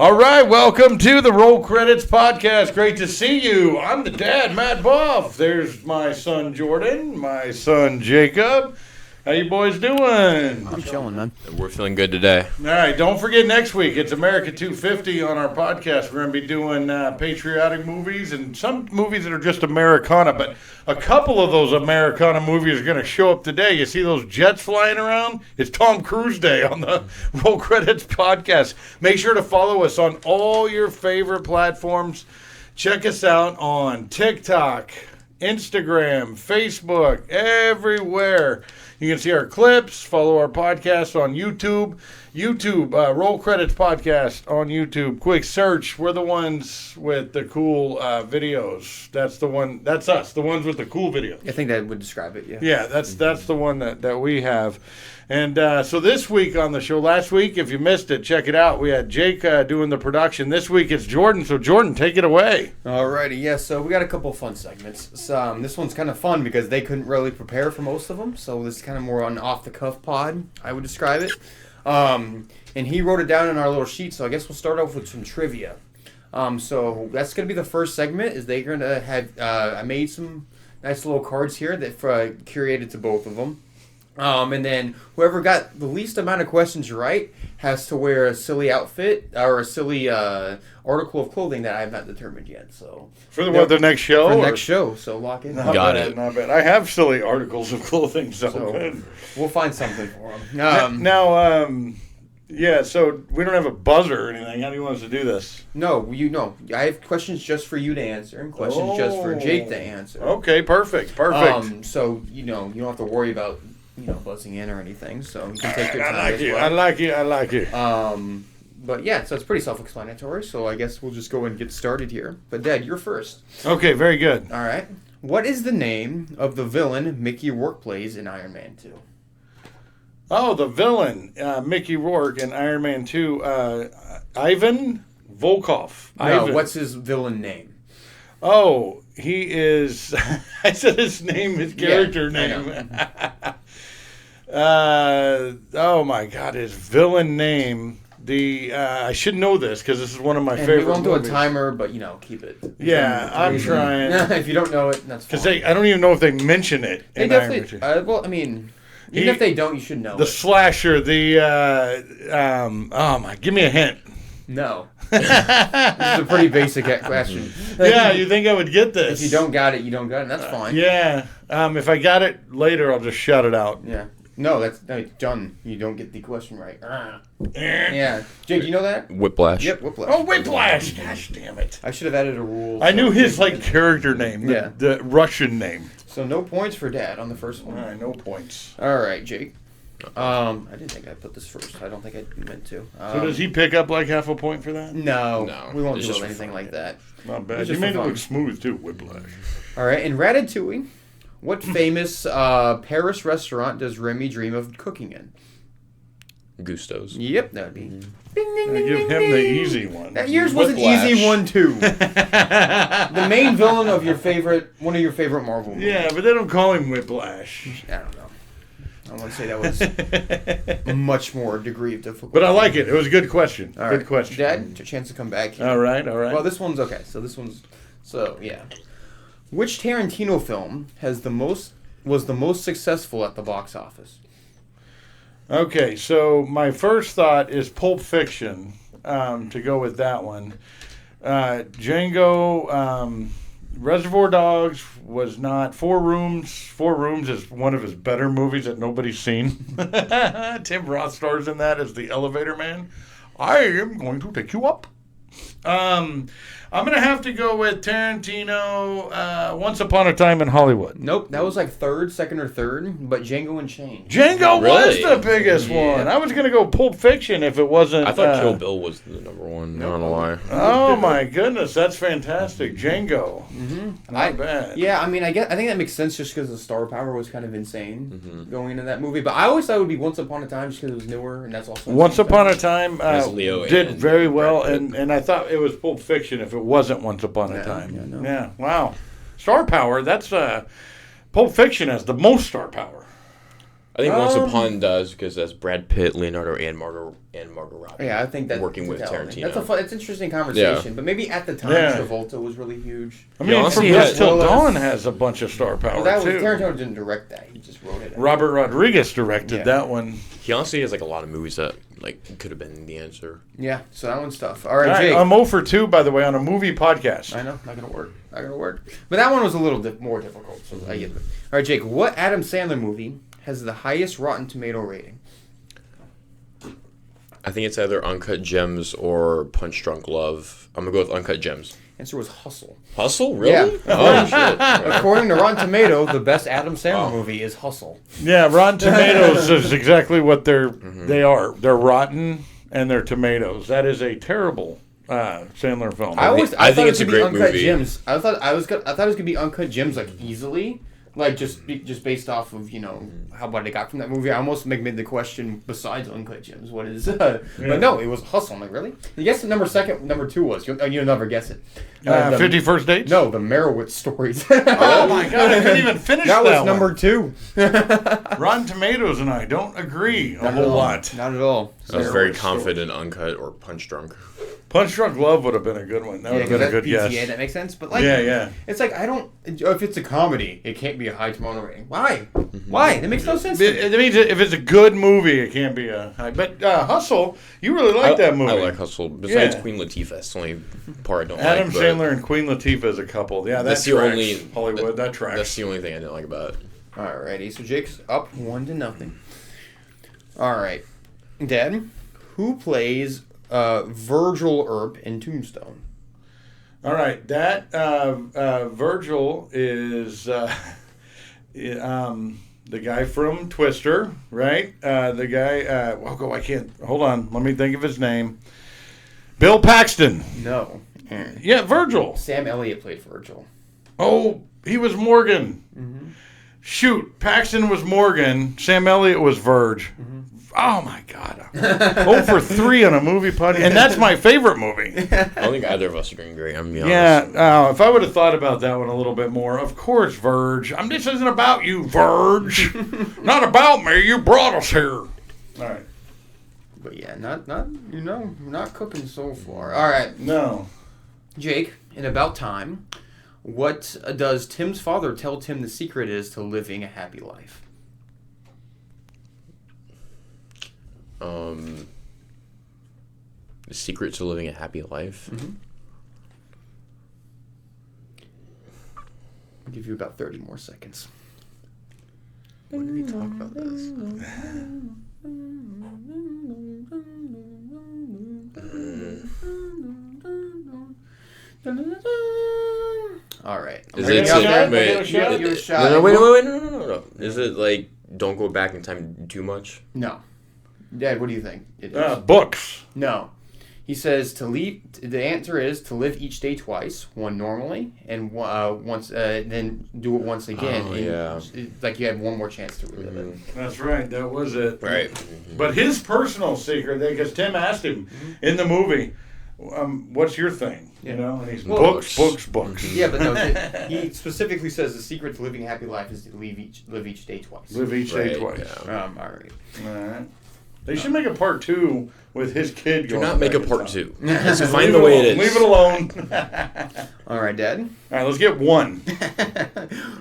All right, welcome to the Roll Credits Podcast. Great to see you. I'm the dad, Matt Buff. There's my son, Jordan, my son, Jacob. How you boys doing? I'm chilling, man. We're feeling good today. All right, don't forget next week, it's America 250 on our podcast. We're going to be doing patriotic movies and some movies that are just Americana, but a couple of those Americana movies are going to show up today. You see those jets flying around? It's Tom Cruise Day on the Roll Credits Podcast. Make sure to follow us on all your favorite platforms. Check us out on TikTok, Instagram, Facebook, everywhere. You can see our clips, follow our podcast on YouTube. Roll Credits Podcast on YouTube. Quick search. We're the ones with the cool videos. That's us, the ones with the cool videos. I think that would describe it, yeah. Yeah, that's the one that we have. And so this week on the show, last week, if you missed it, check it out. We had Jake doing the production. This week it's Jordan. So Jordan, take it away. Alrighty, yeah, so we got a couple fun segments. So, this one's kind of fun because they couldn't really prepare for most of them. So this is kind of more on off-the-cuff pod, I would describe it. And he wrote it down in our little sheet, so I guess we'll start off with some trivia. So that's going to be the first segment, is they're going to have, I made some nice little cards here that curated to both of them. And then whoever got the least amount of questions right has to wear a silly outfit or a silly article of clothing that I have not determined yet. So For the next show? For the next show, so lock in. Not Got bad, it. Not bad. I have silly articles of clothing, so We'll find something for them. Yeah, so we don't have a buzzer or anything. How do you want us to do this? No, I have questions just for you to answer and questions just for Jake to answer. Okay, perfect. So, you don't have to worry about, buzzing in or anything, so you can take your time I like it. But yeah, so it's pretty self-explanatory, so I guess we'll just go and get started here. But Dad, you're first. Okay, very good. All right. What is the name of the villain Mickey Rourke plays in Iron Man 2? Oh, the villain, Mickey Rourke in Iron Man 2, Ivan Volkov. No, Ivan. what's his villain name? Oh, he is... I said his character name. Oh, my God, his villain name... I should know this because this is one of my favorite movies. We won't do a timer, but, keep it. Yeah, I'm trying. If you don't know it, that's fine. Because I don't even know if they mention it They in Iron Man 2. definitely... Even if they don't, you should know The slasher, give me a hint. No. This is a pretty basic question. Yeah, you think I would get this. If you don't got it, you don't got it, and that's fine. Yeah. If I got it later, I'll just shout it out. Yeah. No, that's done. You don't get the question right. Yeah. Jake, you know that? Whiplash. Yep, Whiplash. Oh, Whiplash! Gosh damn it. I should have added a rule. I knew his character name, the Russian name. So no points for Dad on the first one. All right, no points. All right, Jake. I didn't think I put this first. I don't think I meant to. So does he pick up half a point for that? No. We won't It's do just anything like that. Not bad. It's You just made for it fun. look smooth too, Whiplash. All right, in Ratatouille, what famous Paris restaurant does Remy dream of cooking in? Gusto's. Yep, that would be. Ding, ding, I ding, give ding, him the ding. easy one. Yours was an Whiplash. easy one too. The main villain of one of your favorite Marvel movies. Yeah, but they don't call him Whiplash. I don't know. I want to say that was a much more degree of difficulty. But I like it. It was a good question. All Good right. question. Dad, a chance to come back here. All right. Well, this one's okay. Yeah. Which Tarantino film was the most successful at the box office? Okay, so my first thought is Pulp Fiction, to go with that one. Django, Reservoir Dogs was not. Four Rooms is one of his better movies that nobody's seen. Tim Roth stars in that as the elevator man. I am going to take you up. I'm going to have to go with Tarantino, Once Upon a Time in Hollywood. Nope, that was second or third, but Django Unchained. Django was Really? the biggest Yeah. one. I was going to go Pulp Fiction if it wasn't. I thought Kill Bill was the number one. Not gonna lie. Oh my goodness, that's fantastic. Django. Mm-hmm. Not bad. Yeah, I think that makes sense just because the star power was kind of insane going into that movie. But I always thought it would be Once Upon a Time just because it was newer, and that's also Once Upon a Time As Leo did and very well, Brad Pitt. and I thought it was Pulp Fiction if it wasn't Once Upon a Yeah, Time. yeah, no. Yeah, wow. Star power, that's Pulp Fiction has the most star power. I think Once Upon does because that's Brad Pitt, Leonardo, and Margot Robbie. Yeah, I think that Working with Tarantino. That's it's an interesting conversation, but maybe at the time Travolta was really huge. I mean, honestly, From Dusk yeah, Till Willis. Dawn has a bunch of star power Well, that was too. Tarantino didn't direct that; he just wrote it. Robert Rodriguez directed Yeah. that one. He honestly has like a lot of movies that like could have been the answer. Yeah, so that one's tough. All All right, right, Jake. I'm 0 for 2, by the way, on a movie podcast. I know, not gonna work. Not gonna work. But that one was a little more difficult, so I get it. All right, Jake. What Adam Sandler movie has the highest Rotten Tomato rating? I think it's either Uncut Gems or Punch Drunk Love. I'm gonna go with Uncut Gems. Answer was Hustle. Hustle, really? Yeah. Oh shit! According to Rotten Tomato, the best Adam Sandler movie is Hustle. Yeah, Rotten Tomatoes is exactly what they are. They're rotten and they're tomatoes. That is a terrible Sandler film. I I think thought it's it a could be great Uncut movie. Gems. I thought it was gonna be Uncut Gems like easily, like just based off of how what I got from that movie. I almost made the question besides Uncut Gems, what is? But no, it was Hustle. I'm like, really? You guess the number 2 was. You'll never guess it. 50 First Dates? No, the Merowitz Stories. Oh my God, I couldn't even finish that That was one. number 2. Rotten Tomatoes and I don't agree a whole lot. Not at all. I was very Merowitz confident Uncut or Punch Drunk. Punch Drunk Love would have been a good one. That would Yeah, have been a good PTA, guess. that makes sense. But like, Yeah. it's like I don't. If it's a comedy, it can't be a high tomato rating. Why? Why? That makes no sense. To me. It means if it's a good movie, it can't be a high. But Hustle, you really like that movie. I like Hustle. Besides Yeah. Queen Latifah, that's the only part I don't Adam like. but Sandler and Queen Latifah as a couple. Yeah, That's that the tracks. only Hollywood. That tracks. That's the only thing I didn't like about it. Alrighty, so Jake's up 1-0. Alright. Dad, who plays Virgil Earp in Tombstone? All right, that Virgil is the guy from Twister, right? The guy. I can't. Hold on. Let me think of his name. Bill Paxton. No. Yeah, Virgil. Sam Elliott played Virgil. Oh, he was Morgan. Shoot, Paxton was Morgan. Sam Elliott was Verge. Oh my God. 0 for 3 on a movie podcast, and that's my favorite movie. I don't think either of us are doing great. I'm gonna be honest. Yeah, if I would have thought about that one a little bit more, of course, Verge. This isn't about you, Verge. Not about me. You brought us here. All right. But yeah, not cooking so far. Alright, No. Jake, in About Time, what does Tim's father tell Tim the secret is to living a happy life? The secret to living a happy life. I'll give you about 30 more seconds. When did we talk about this? Alright. Is Are you it? gonna Wait, shot? wait, Are you gonna shot? You're a shot. no, no. Is it like don't go back in time too much? No. Dad, what do you think it is? Books. No. He says the answer is to live each day twice, one normally, and once, then do it once again. Oh, and yeah. like you have one more chance to relive it. That's right. That was it. Right. But his personal secret, because Tim asked him in the movie, what's your thing? You know, and he's Well, books. Yeah, but no, he specifically says the secret to living a happy life is to live each day twice. Live each day Right, twice. yeah. All right. All right. They should make a part 2 with his kid Do going not make back a in part time. 2. Leave Just find the it way alone. it is. Leave it alone. All right, Dad. All right, let's get 1.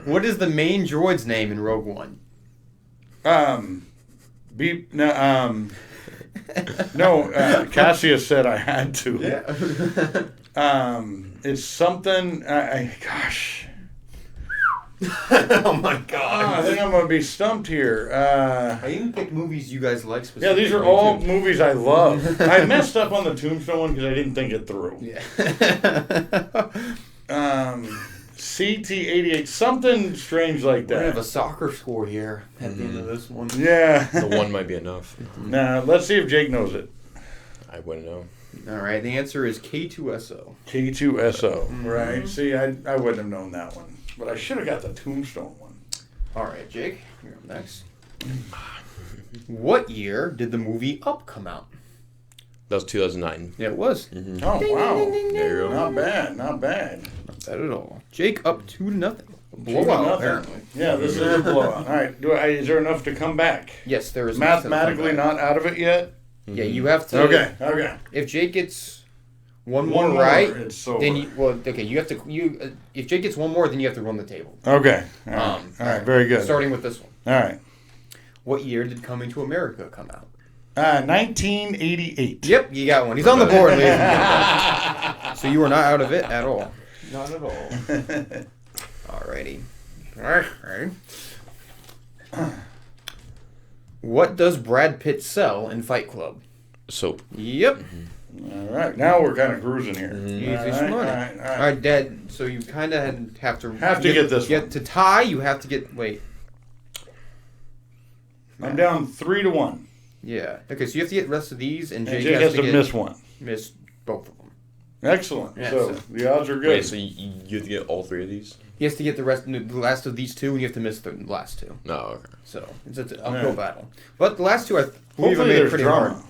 What is the main droid's name in Rogue One? Cassius said I had to. It's something. Gosh. Oh my I God. think I'm gonna be stumped here. I even picked movies you guys like Yeah, specifically. these are all too. movies I love. I messed up on the Tombstone one because I didn't think it through. Yeah. CT88, something strange like We're gonna have that. a soccer score here at the end of this one. Yeah. The 1 might be enough. Now let's see if Jake knows it. I wouldn't know. All right, the answer is K2SO. K2SO. Right. See, I wouldn't have known that one, but I should have got the Tombstone one. All right, Jake, you're up next. What year did the movie Up come out? That was 2009. Yeah, it was. Oh wow. There you go. Not bad. Not bad. Not bad at all. Jake up 2-0. Blowout, 2-0. apparently. Yeah, this is a blowout. All right. Is there enough to come back? Yes, there is. Mathematically not out of it yet? Yeah, you have to. Okay. If Jake gets one One more right, it's over. then you have to. If Jake gets one more, then you have to run the table. Okay. All right. All right. Very good. Starting with this one. All right. What year did Coming to America come out? 1988. Yep, you got one. He's on the board, ladies and gentlemen. So you are not out of it at all. Not at all. Alrighty. Alright. What does Brad Pitt sell in Fight Club? Soap. Yep. All right. Now we're kind of cruising here. Easy All right, money. all right, all right. Alright, Dad. So you kind of have to get this one. to tie. You have to get. Wait. I'm down 3-1. Yeah. Okay. So you have to get the rest of these, and And Jake, Jake has to get, miss one. miss both of them. Excellent. Yeah, so so- the odds are good. Wait, so you have to get all three of these? He has to get the last of these two, and you have to miss the last two. No, okay. So it's an uphill Right. battle. But the last two, I believe, I Hopefully made there's pretty drama. hard.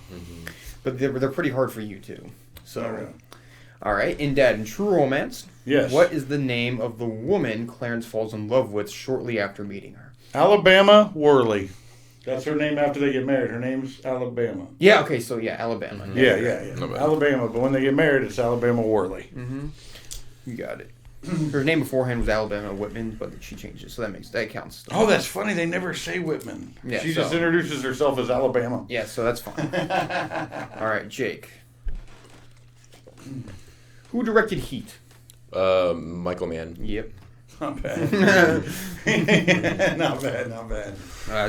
But they're pretty hard for you too. So, Okay. all right. In Dad, in True Romance, Yes. what is the name of the woman Clarence falls in love with shortly after meeting her? Alabama Worley. That's her name after they get married. Her name's Alabama. Yeah. Okay. So yeah, Alabama. Yeah. No bad. Alabama, but when they get married, it's Alabama Worley. You got it. Her name beforehand was Alabama Whitman, but she changed it, so that counts. Oh, that's funny. They never say Whitman. Yeah, she so- just introduces herself as Alabama. Yeah. So that's fine. All right, Jake. Who directed Heat? Michael Mann. Yep. Not bad. Not bad.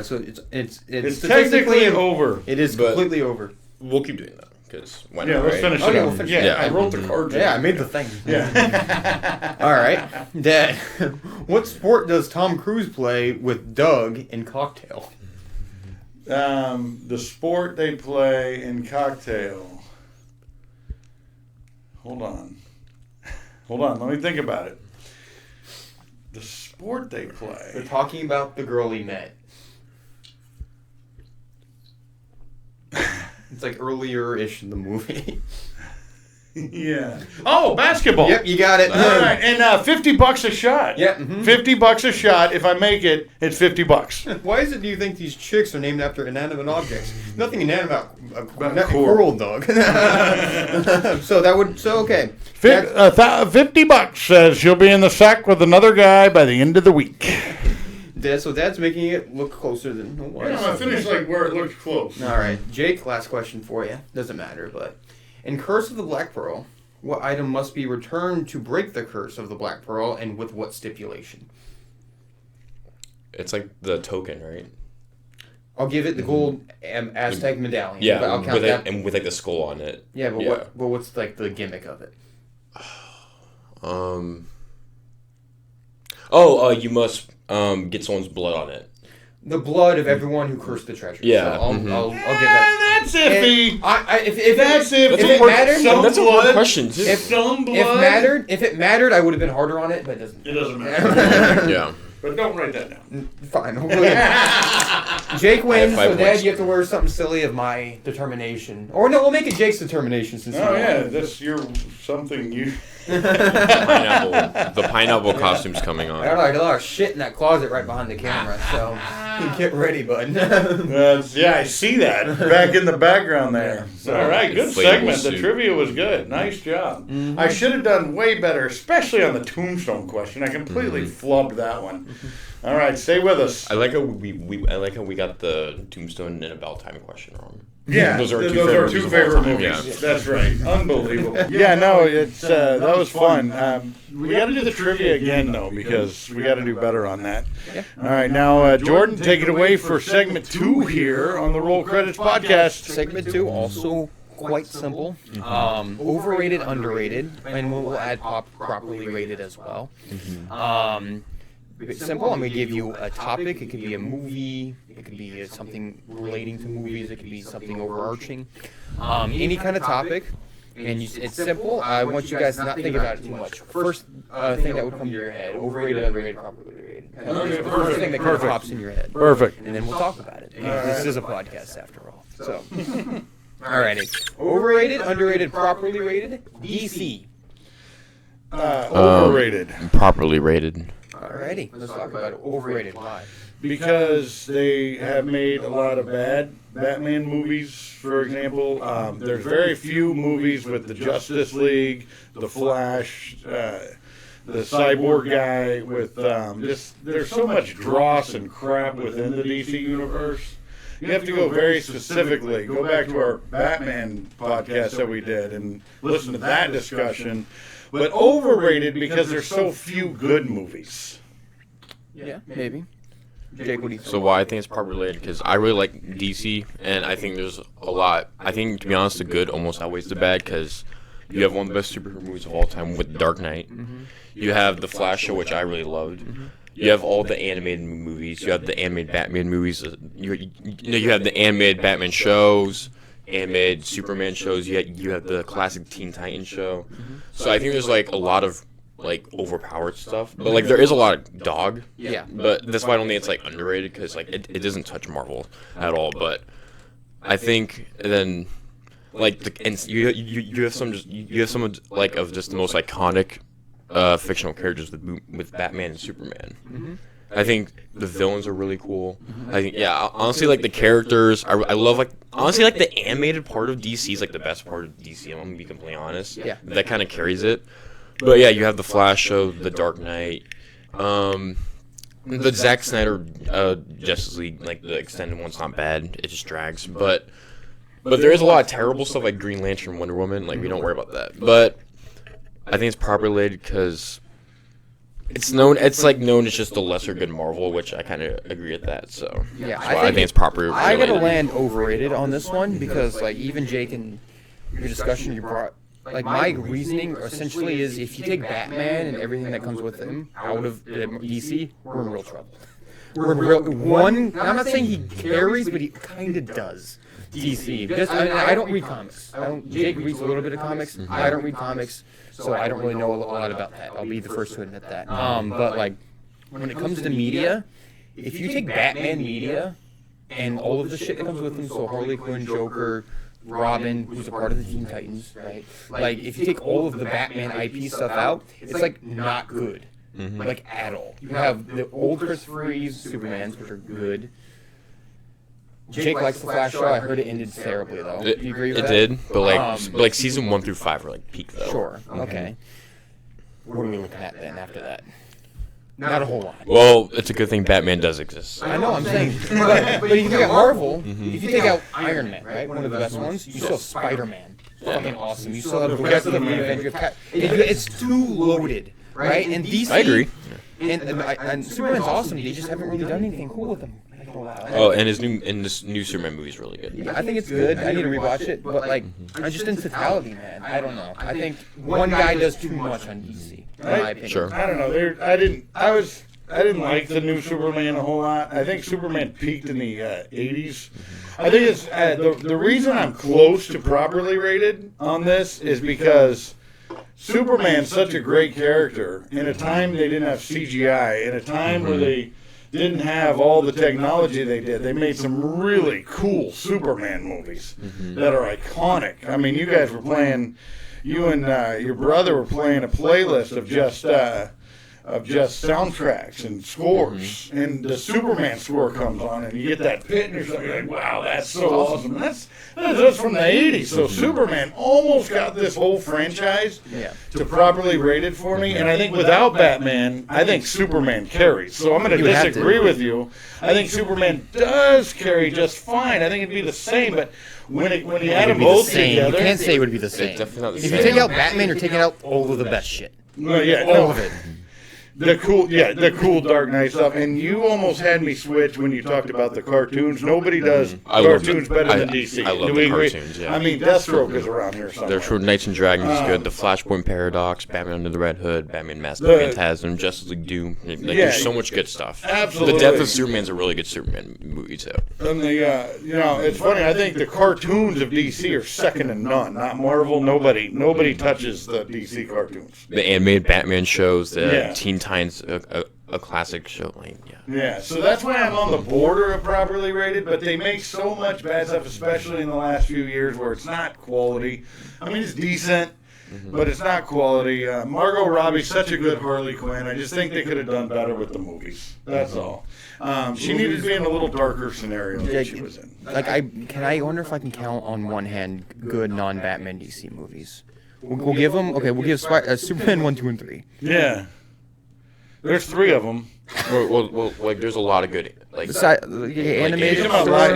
So it's It's technically statistically over. It is But- completely over. We'll keep doing that because why Yeah, not? let's right? finish Okay, it. we'll finish yeah, it. Yeah. I wrote the card. Yeah, I made the thing. Yeah. All right, Dad. What sport does Tom Cruise play with Doug in Cocktail? The sport they play in Cocktail. Hold on. Let me think about it. The sport they They're play. talking about the girl he met. It's like earlier-ish in the movie. Yeah. Oh, basketball. Yep, you got it. All right, and $50 a shot. Yeah, mhm. $50 a shot. If I make it, it's $50. Why is it do you think these chicks are named after inanimate objects? Nothing inanimate about coral. coral, Doug. Okay. $50 says she'll be in the sack with another guy by the end of the week. So Dad's making it look closer than it was. Yeah, I'm gonna finish like where it looks close. All right, Jake. Last question for you. Doesn't matter, but in Curse of the Black Pearl, what item must be returned to break the curse of the Black Pearl, and with what stipulation? It's like the token, right? I'll give it the gold Aztec medallion. Yeah, but I'll count with that. and with like the skull on it. Yeah, but Yeah. what's like the gimmick of it? You must get someone's blood on it. The blood of everyone who cursed the treasure. Yeah, So I'll give that. That's iffy. If That's if iffy. it mattered, Some That's a blood. hard question too. Some blood. if it mattered, I would have been harder on it, but it doesn't. It doesn't matter. Yeah. But don't write that down. Fine. Jake wins, I have so 5 Dad, points. you have to wear something silly of my determination. Or no, we'll make it Jake's determination since. Oh you yeah, won. that's your something you. The pineapple costume's coming I got on. a lot of shit in that closet right behind the camera, so get ready, bud. Yeah, I see that back in the background there. All right, good Inflatable segment. The suit. trivia was good. Nice job. I should have done way better, especially on the tombstone question. I completely flubbed that one. All right, stay with us. I like how we got the tombstone and about time question wrong. Yeah, those are our those two are favorite two movies of all favorite time. movies. Yeah. That's right. Unbelievable. Yeah, no, it's that was fun. We got to do the trivia again though because we got to do better on that. All right, now Jordan, take it away for segment 2 here on the Roll Credits podcast. Segment 2 also quite simple. Overrated, underrated, and we'll add properly rated as well. It's simple. I'm going to give you a topic. It could be a movie. It could be something relating to movies. It could be something overarching. Any kind of topic. And it's simple. I want you guys to not think about it too much. First thing that would come to your head: overrated, underrated, properly rated. Okay, The first thing that kind of perfect. pops in your head. Perfect. And then we'll talk about it. This is a podcast after all. So, alrighty. Overrated, underrated, properly rated. DC. Overrated. Properly rated. Alrighty, let's talk about it. Overrated. Why? Because they have made a lot of bad Batman movies, for example. There's very few movies with the Justice League, the Flash, the Cyborg guy with just there's so much dross and crap within the DC universe. You have to go very specifically. Go back to our Batman podcast that we did and listen to that discussion. But overrated because there's so few good movies. Yeah, maybe. Jake, what do you think? So why I think it's properly related because I really like DC, and I think there's a lot. I think, to be honest, the good almost outweighs the bad because you have one of the best superhero movies of all time with Dark Knight. You have the Flash show, which I really loved. You have all the animated movies. You have the animated Batman movies. You have the animated Batman shows, animated Superman shows. You have the classic Teen Titans show. So I think there's like a lot of like overpowered stuff, but like there is a lot of dog. Yeah. But that's why I don't think it's like underrated because like it doesn't touch Marvel at all. But I think then like you have some like of just the most iconic fictional characters with Batman and Superman. I think the villains are really cool. I think honestly like the characters I love like honestly like the animated part of DC is like the best part of DC. I'm gonna be completely honest. Yeah. That kind of carries it. But yeah, you have the Flash show, the Dark Knight, the Zack Snyder Justice League, like the extended one's not bad. It just drags, but there is a lot of terrible stuff like Green Lantern, Wonder Woman. Like we don't worry about that. But I think it's properly related because it's known as just the lesser good Marvel, which I kind of agree with that. So Yeah, that's why I think it's properly I related. gotta land overrated on this one because like even Jake in your discussion you brought like my reasoning essentially is if you take Batman and everything that comes with him out of DC, we're in real trouble. We're in real one. I'm not saying he carries, but he kind of does. DC because I don't read comics. Jake reads a little bit of comics. I don't read comics, so I don't really know a lot about that. I'll be the first to admit that. But like when it comes to media, if you take Batman media and all of the shit that comes with him, so Harley Quinn, Joker, Robin, who's a part of the Teen Titans, right? Like, if you take all of the Batman IP stuff out, it's, like, not good. Like, at all. You have the old Christopher Reeve Supermans, which are good. Jake likes the Flash show. I heard it ended terribly, though. Do you agree with that? It did, but like season 1 through 5 were, like, peak, though. Sure. Okay. What are we looking at, then, after that? Not a whole lot. Well, it's a good thing Batman does exist. I know, I'm saying. But if you take out Marvel, if you take out Iron Man, right, one of the best ones, you still have Spider-Man. Fucking awesome. You still have the rest of the Avenger. It's too loaded, right? And DC. I agree. And Superman's awesome. They just haven't really done anything cool with him. Oh, and this new Superman movie is really good. Yeah, I think it's good. I need to rewatch it, but like, just in totality, man, I don't know. I think one guy does too much on DC, in my opinion. Sure. I don't know. I didn't like the new Superman a whole lot. I think Superman peaked in the 80s. I think it's the reason I'm close to properly rated on this is because Superman's such a great character in a time they didn't have CGI, in a time where they didn't have all the technology they did. They made some really cool Superman movies that are iconic. I mean, you guys were playing, you and your brother were playing a playlist of just soundtracks and scores, and the Superman score comes on, and you get that pit, and you're like, wow, that's so awesome. That's from the 80s, so Superman almost got this whole franchise to properly rate it for me, and I think without Batman, I think Superman carries. So I'm going to disagree with you. I think Superman does carry just fine. I think it'd be the same, but when you add them both together, You can't say it would be the same. definitely not the If you same. take out Batman, you're taking out all of the best shit. well, yeah, All of it. The cool Dark Knight stuff, and you almost had me switch when you talked about the cartoons. Nobody does I love cartoons the- better than I- DC. I love Do the we agree? cartoons, yeah. I mean, Deathstroke is around here somewhere. Their True Knights and Dragons is good. The Flashpoint Paradox, Batman Under the Red Hood, Batman Mask of The- Phantasm, Justice League Doom. Like, Yeah, there's so much good stuff. absolutely. The Death of Superman's a really good Superman movie too. And it's funny. I think the cartoons of DC are second to none. Not Marvel. Nobody touches the DC cartoons. The animated Batman shows, the Yeah. Teen Titans, a classic show. Like, yeah. Yeah, so that's why I'm on the border of properly rated, but they make so much bad stuff, especially in the last few years, where it's not quality. I mean, it's decent. but it's not quality. Margot Robbie's such a good Harley Quinn. I just think they could have done better with the movies. That's all. She needed to be in a little darker scenario that she was in. Like, I wonder if I can count on one hand good non-Batman DC movies. We'll give them. Okay, we'll give Superman 1, 2, and 3. Yeah. There's 3 of them. Well, like there's a lot of good like Animated.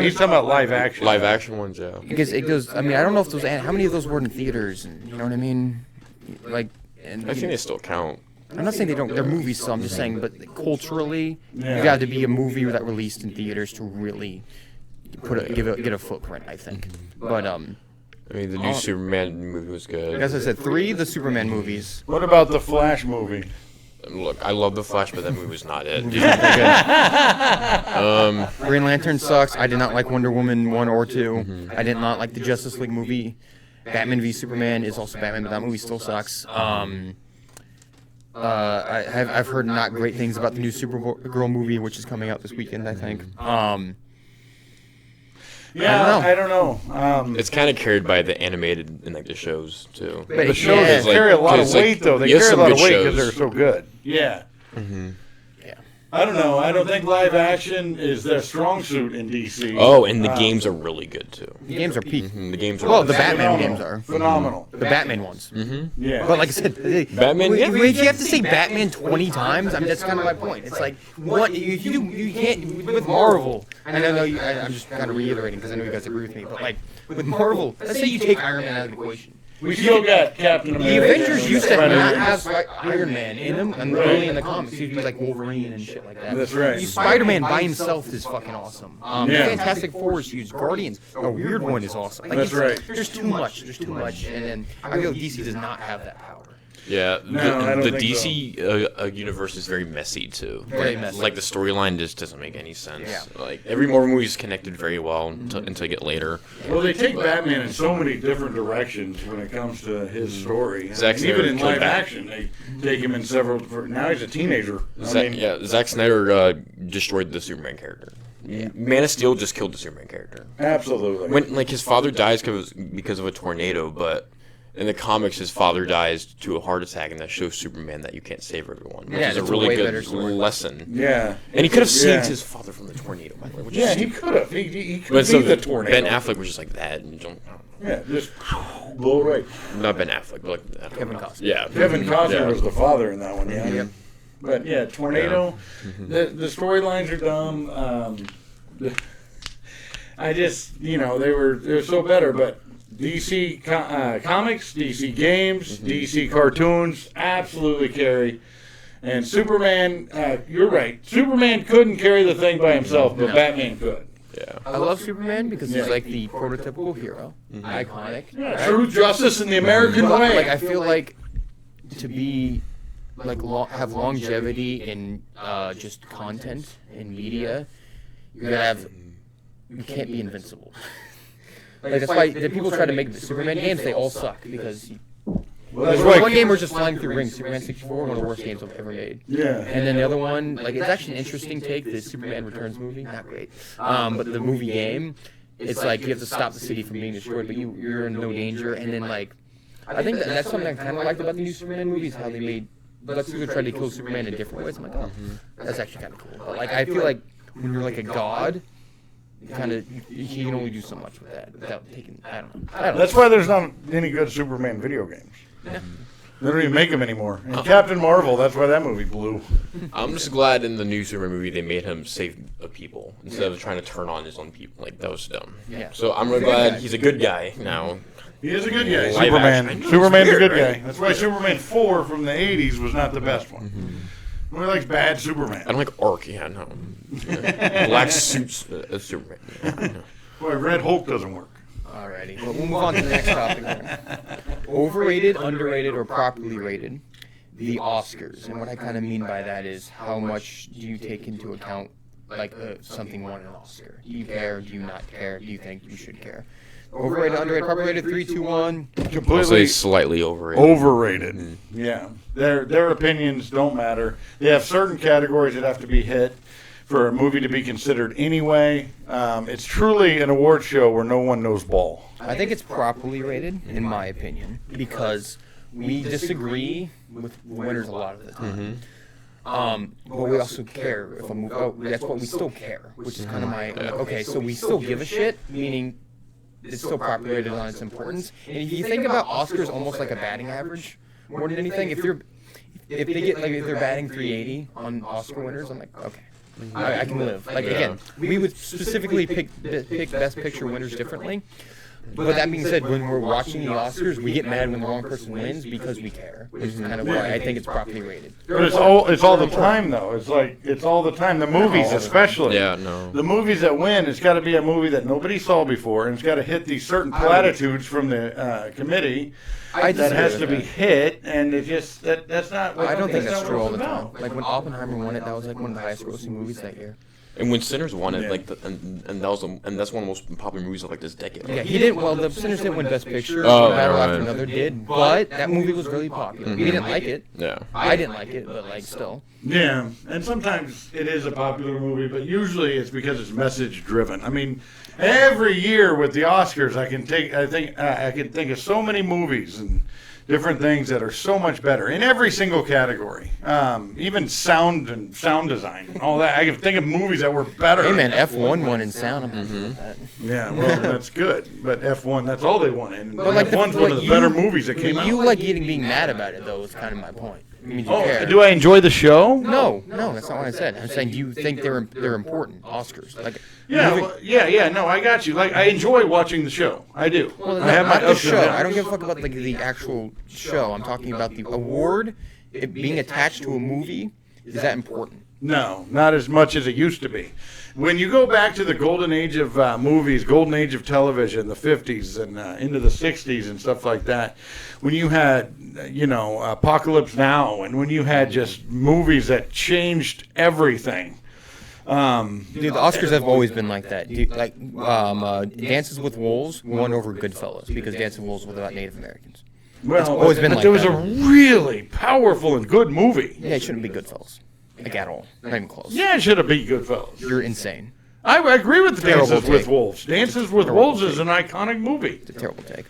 He's talking about live action. live action ones, yeah. Because it goes. I mean, I don't know if those. How many of those were in theaters? And you know what I mean? Like, and I think they still count. I'm not saying they don't. They're movies, so I'm just saying. But culturally, Yeah. you got to be a movie that released in theaters to really get a footprint. I think. But I mean, the new Superman movie was good. as I said, 3 of the Superman movies. What about the Flash movie? Look, I love the Flash, but that movie was not it. Green Lantern sucks. I did not like Wonder Woman 1 or 2. I did not like the Justice League movie. Batman v Superman is also Batman, but that movie still sucks. I've heard not great things about the new Supergirl movie, which is coming out this weekend, I think. Yeah, I don't know. It's kind of carried by the animated and like the shows too. But The shows yeah. carry a lot of 'cause, like, weight, though. They you have carry a some lot of good weight because shows. they're so good. Yeah. Yeah. I don't know. I don't think live action is their strong suit in DC. Oh, and the games are really good too. The games are peak. The games are Well, the really Batman good. games are. Phenomenal. The Batman ones. Yeah. But like I said, Batman, yeah. if you have to say Batman 20 times, I mean that's kind of my point. It's like what you can't with Marvel. And I know I'm just kind of reiterating because I know you guys agree with me, but like with Marvel, let's say you take Iron Man out of the equation. we still got Captain America. The Avengers used to Predator. not have Iron Man in them, and early in the comics, he'd be like Wolverine and shit like that. That's right. Spider-Man by himself is fucking awesome. Yeah. Fantastic Four is huge. Guardians, a weird one is awesome. Like, That's right. There's too much. There's too much, and then I feel like DC does not have that power. Yeah, No, I don't the think DC universe is very messy too. Very messy. Like the storyline just doesn't make any sense. Yeah. Like every Marvel movie is connected very well until you get later. Well, they take Batman in so many different directions when it comes to his story. Zack And even Snyder in killed live Bat- action, they take him in several. Now he's a teenager. Zack Snyder destroyed the Superman character. Man of Steel just killed the Superman character. Absolutely. When like his father dies because of a tornado, but in the comics his father dies to a heart attack, and that shows Superman that you can't save everyone, which Yeah, is a it's a really way good better story. lesson. Yeah. And he could have saved Yeah. his father from the tornado, by the way. Which Yeah, is he could have. He could But be so the tornado. Ben Affleck was just like that, and you don't. Yeah, just blow right. Not Ben Affleck, but like I don't Kevin know. Costner. Yeah, Kevin Costner Yeah. was the father in that one. Yeah. Yep. But yeah, tornado. The storylines are dumb. I just they're so better, but DC comics, DC games, DC cartoons absolutely carry. And Superman, you're right. Superman couldn't carry the thing by himself, but No. Batman could. Yeah. I love Superman because he's Yeah. like the prototypical hero, iconic. Yeah, true justice in the American But, way. like I feel like to be like have longevity in just content in media, you can't be invincible. Like that's why the people try to make the Superman games. They all suck because That's one right. game we're just flying through rings. Superman 64, one of the worst games I've ever made. Yeah. And then the other one, like it's actually an interesting take. The Superman Returns movie, not great, but the movie game, it's like you have to stop the city from being destroyed, but you're in no danger. And then like, I think that's something I kind of liked about the new Superman movies, how they made Lex Luthor tried to kill Superman in different ways. I'm like, oh, that's actually kind of cool. But like, I feel like when you're like a god, you can only do so much with that without taking. I don't know. That's why there's not any good Superman video games. They don't even make them anymore. And Captain Marvel, that's why that movie blew. I'm just glad in the new Superman movie they made him save people instead of trying to turn on his own people. Like that was dumb. Yeah. So I'm really glad he's a good guy now. He is a good guy. Live Superman. action. Superman's a good guy. That's why Superman 4 from the 80s was not the best one. Nobody likes bad Superman. I don't like Ark. Yeah, no. Black suits as Superman. Yeah, no. Boy, Red Hulk doesn't work. Alrighty, but we'll move on to the next topic. Then. Overrated, underrated, or properly rated? The Oscars, and what I kind of mean by that is how much do you take into account, like something won an Oscar? Do you care? Do you not care? Do you think you should care? Overrated, underrated, properly rated. 3, 2, 1. I'll say Completely slightly overrated. overrated. Yeah. Their opinions don't matter. They have certain categories that have to be hit for a movie to be considered anyway. It's truly an award show where no one knows ball. I think it's properly rated, in my opinion, because we disagree with winners a lot of the time. But we also care if a movie. Oh, that's what we still care, which is kind of my. Okay, so we still give a shit, meaning it's still populated on its importance. And if you think about Oscars almost like a batting average, more than anything, if they get like if they're batting 380 on Oscar winners, I'm like, okay. I can live. Like again, we would specifically pick Best Picture winners differently. But that being said, when we're watching the Oscars, we get mad when the wrong person wins because we care, which is kind of why I think it's properly rated. But it's all the time though. It's all the time. The movies especially. Yeah, no. The movies that win, it's got to be a movie that nobody saw before, and it's got to hit these certain platitudes from the committee. That has to be hit, and it just that's not. I don't think that's true all the time. about. Like when Oppenheimer won it, that was like one of the highest grossing movies that year. And when Sinners won it, Yeah. like, and that's one of the most popular movies of like this decade. Yeah, he didn't. Well, the Sinners didn't win Best Picture. Oh, Battle right. After Another did, but that movie was really popular. We didn't like it. Yeah. I didn't like it, but like still. Yeah, and sometimes it is a popular movie, but usually it's because it's message driven. I mean, every year with the Oscars, I can think of so many movies and different things that are so much better in every single category, even sound and sound design and all that. I can think of movies that were better. Hey man, F1 won in sound. I'm happy with that. Yeah, well, that's good. But F1, that's all they wanted. And But like F1's one of the better movies that came out. You like being mad about it though. Is kind of my point. I mean, you care. Oh, do I enjoy the show? No, that's not what I said. I'm saying you think they're important. Oscars, like Yeah, moving- well, yeah. No, I got you. Like, I enjoy watching the show. I do. Well, I have my not the ups and show. downs. I don't give a fuck about like the actual show. I'm talking about the award. It being attached to a movie. Is that important? No, not as much as it used to be. When you go back to the golden age of movies, golden age of television, the 50s and into the 60s and stuff like that, when you had, Apocalypse Now, and when you had just movies that changed everything. Dude, the Oscars have always been like that. Dude, like Dances with Wolves won over Goodfellas because Dances with Wolves was about Native Americans. Well, always been but like there was that. a really powerful and good movie. Yeah, it shouldn't be Goodfellas. Like at all. Not even close. Yeah, it should have been Goodfellas. You're insane. I agree with Terrible Dances with take. Wolves. Dances with Terrible Wolves is an iconic movie. It's a terrible take.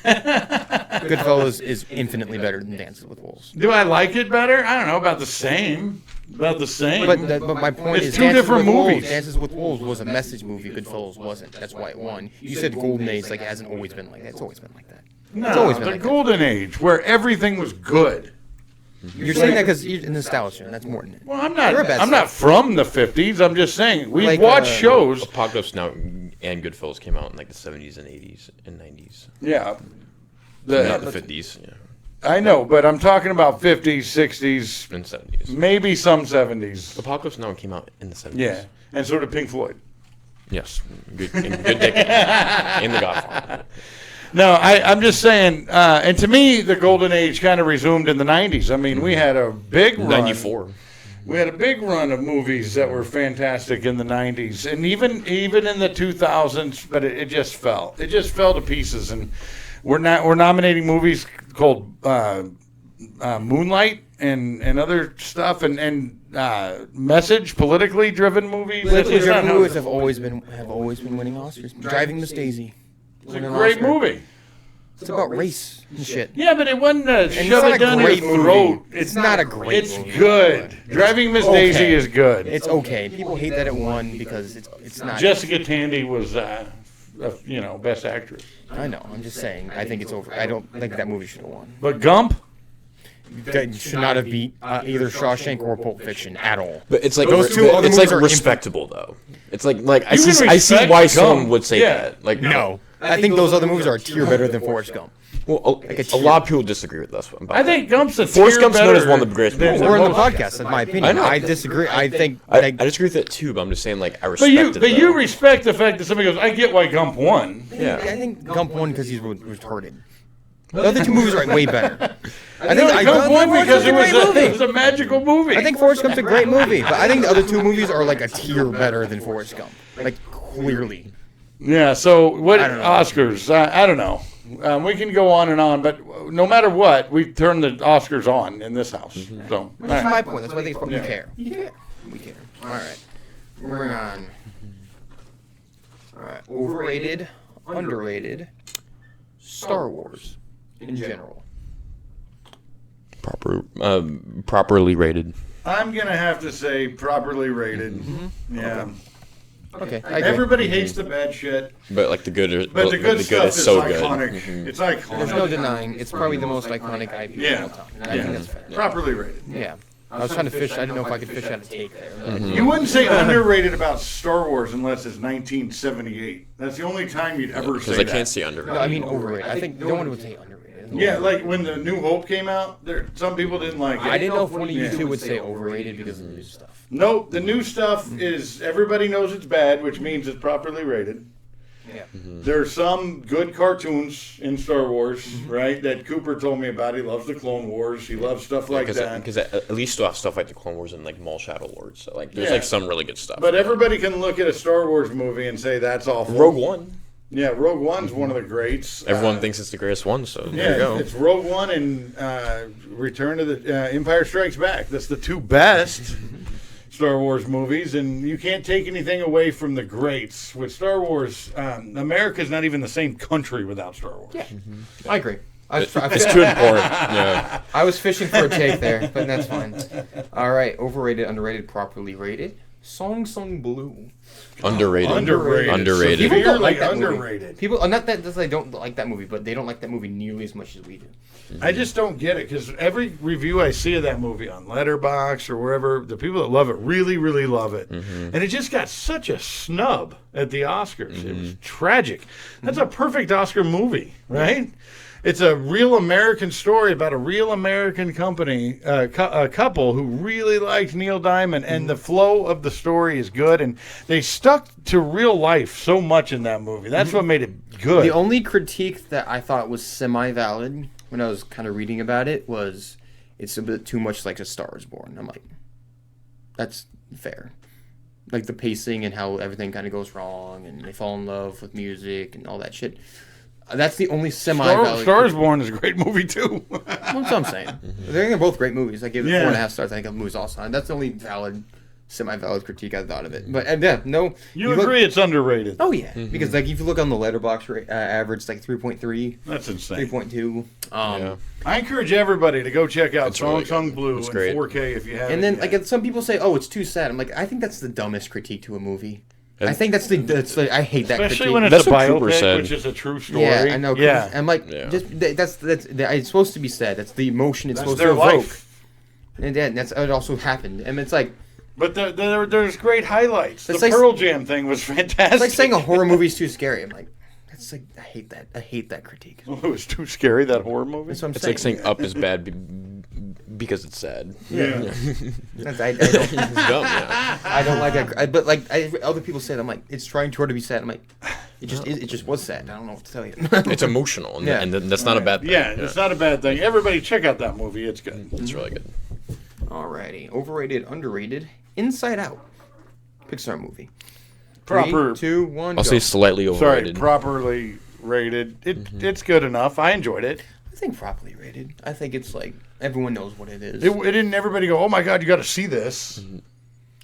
Goodfellas is infinitely better than Dances with Wolves. Do I like it better? I don't know, about the same. About the same. But my point It's is, two Dances different with Wolves, movies. Dances with Wolves was a message movie. Goodfellas wasn't. That's why it won. You said Golden Age, like it hasn't always been like that. It's always been like that. It's always been the like that. golden age where everything was good. You're saying that because you're nostalgia. That's more than it. Well, I'm You're a bad not from the 50s. I'm just saying we Like, watch shows. Apocalypse Now and Goodfellas came out in like the 70s and 80s and 90s. Yeah. Not the 50s, yeah. I know, but I'm talking about 50s, 60s, And 70s. maybe some 70s. Apocalypse Now came out in the 70s. Yeah, and so did Pink Floyd. Yes. Good decade. And The Godfather. No, I'm just saying, and to me, the golden age kind of resumed in the 90s. I mean, we had a big run. 94. We had a big run of movies that were fantastic in the 90s, and even in the 2000s, but it just fell. It just fell to pieces, and we're nominating movies called Moonlight and other stuff, and message politically driven movies. Politically It's not driven how- movies have always been winning Oscars. Driving Miss Daisy. It's a great movie. It's about race and shit. Yeah, but it wasn't it's shove not it a down your great movie. throat. It's not a great It's movie. good. Driving Miss Okay. Daisy is good. It's okay. People hate that it won because it's not. Jessica Tandy was, best actress. I know. I'm just saying. I think it's over. I don't think that movie should have won. But Gump, That should not have beat either Shawshank or Pulp Fiction at all. But it's like Those two other it's like movies are respectable though. It's like I You can see respect why Gump. someone would say Yeah. that. Like No, I think those other movies are a tier better than Forrest Gump. Well, a lot of people disagree with us. About I think Gump's a Forrest tier Gump's better known as one of the greatest than movies We're in the most. podcast. That's my opinion. I know. I disagree. I think. I like, disagree with that too, but I'm just saying like I But respect you, it. but though. you respect the fact that somebody goes, I get why Gump won. Yeah. I think Gump won because he's retarded. The other two movies are way better. I think Gump won because it Forrest Gump's a great was a magical movie. I think Forrest Gump's a great movie, but I think the other two movies are like a tier better than Forrest Gump. Like clearly. Yeah. So what I don't know. Oscars? I don't know. We can go on and on, but no matter what, we turn the Oscars on in this house. So That's all my right. point. That's why they fucking care. We care. All right. Moving on. All right. Overrated, underrated, Star Wars in general. properly rated. I'm gonna have to say properly rated. Yeah. Okay. I agree. Everybody hates the bad shit, But like the good, but the good stuff is is so iconic. good. It's iconic. There's no denying it's probably the most iconic IP Yeah. of all time. And I think that's fair. Properly rated. Yeah. I was trying to fish. I didn't know if I could fish out a take there. You wouldn't say underrated about Star Wars unless it's 1978. That's the only time you'd ever say Because I that. can't see underrated. No, I mean overrated. I think no one would say underrated. Yeah, like when the New Hope came out, some people didn't like it. I didn't know if one of you two would say overrated because of the new stuff. Nope, the new stuff is everybody knows it's bad, which means it's properly rated. Yeah. There's some good cartoons in Star Wars, right? That Cooper told me about. He loves the Clone Wars. He loves stuff like that. Because at least you'll have stuff like the Clone Wars and like Maul Shadow Lords. So like there's Yeah. like some really good stuff. But everybody can look at a Star Wars movie and say that's awful. Rogue One, Yeah, Rogue One's one of the greats. everyone thinks it's the greatest one. So Yeah, there you go. it's Rogue One and Return of the Empire Strikes Back. That's the two best Star Wars movies, and you can't take anything away from the greats. With Star Wars, America's not even the same country without Star Wars. Yeah. I agree. It's too important. Yeah. I was fishing for a take there, but that's fine. All right, overrated, underrated, properly rated. Song Sung Blue. Underrated. Underrated. People Severely don't like that underrated. movie. People, not that they don't like that movie, but they don't like that movie nearly as much as we do. I just don't get it because every review I see of that movie on Letterboxd or wherever, the people that love it really, really love it, and it just got such a snub at the Oscars. It was tragic. That's a perfect Oscar movie, right? It's a real American story about a real American company, a couple who really liked Neil Diamond, and the flow of the story is good, and they stuck to real life so much in that movie. That's what made it good. The only critique that I thought was semi-valid when I was kind of reading about it was it's a bit too much like A Star Is Born. I'm like, that's fair. Like the pacing and how everything kind of goes wrong, and they fall in love with music and all that shit. That's the only semi-valid. Star Is Born is a great movie too. That's what I'm saying. They're both great movies. I give it Yeah. 4.5 stars. I think the movie's awesome. That's the only valid, semi-valid critique I thought of it. But yeah, no. You look- agree it's underrated? Oh yeah, because like if you look on the Letterbox average, it's like 3.3, That's insane. 3.2. Yeah. I encourage everybody to go check out It's Song really Sung good. Blue It's in great. 4K if you haven't. And then yet. like some people say, "Oh, it's too sad." I'm like, I think that's the dumbest critique to a movie. I think that's the I hate that especially critique. when it's That's a what Cooper biopic, said. which is a true story. yeah, I know. Yeah, I'm like, Yeah. just that's it's supposed to be said. That's the emotion it's that's supposed their to evoke. life. And then that's it. Also happened, and it's like But there's great highlights. It's The like- Pearl Jam thing was fantastic. it's like saying a horror movie's too scary. I'm like, that's like I hate that. I hate that critique. it was too scary, that horror movie. That's what I'm It's saying. like saying Up is bad because it's sad. Yeah. I don't. It's dumb. Yeah. I don't like that. But like other people say it, I'm like, it's trying toward to be sad. I'm like, it just was sad. I don't know what to tell you. It's emotional, and, Yeah. and that's not a bad thing. Yeah, it's not a bad thing. Everybody check out that movie. It's good. It's really good. Alrighty, overrated, underrated, Inside Out, Pixar movie. Proper. 3, 2, 1. I'll go. say slightly Sorry, overrated. properly rated. It's good enough. I enjoyed it. I think properly rated. I think it's like everyone knows what it is. It didn't everybody go, oh my god, you got to see this.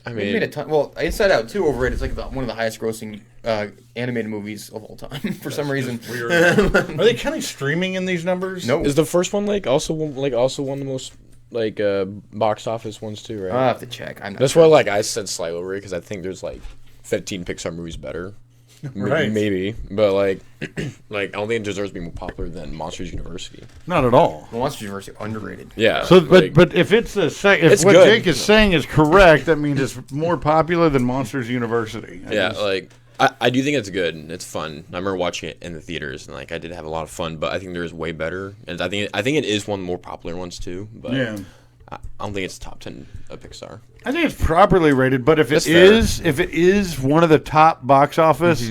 I It made a mean, ton. Well, Inside Out 2 overrated. It's like one of the highest grossing animated movies of all time for some reason. Weird. Are they kind of streaming in these numbers? No. is the first one also one of the most box office ones too, right? I'll have to check. I'm not That's sure. why I said slightly overrated because I think there's 15 Pixar movies better. Right. Maybe, but I don't think it deserves to be more popular than Monsters University. Not at all. The Monsters University underrated. Yeah. So, but if it's if It's what good. Jake is saying is correct, that means it's more popular than Monsters University. I yeah, just- I do think it's good. And it's fun. I remember watching it in the theaters, and I did have a lot of fun. But I think there's way better, and I think it is one of the more popular ones too. But Yeah. I don't think it's top 10 of Pixar. I think it's properly rated, but if That's it fair. is one of the top box office,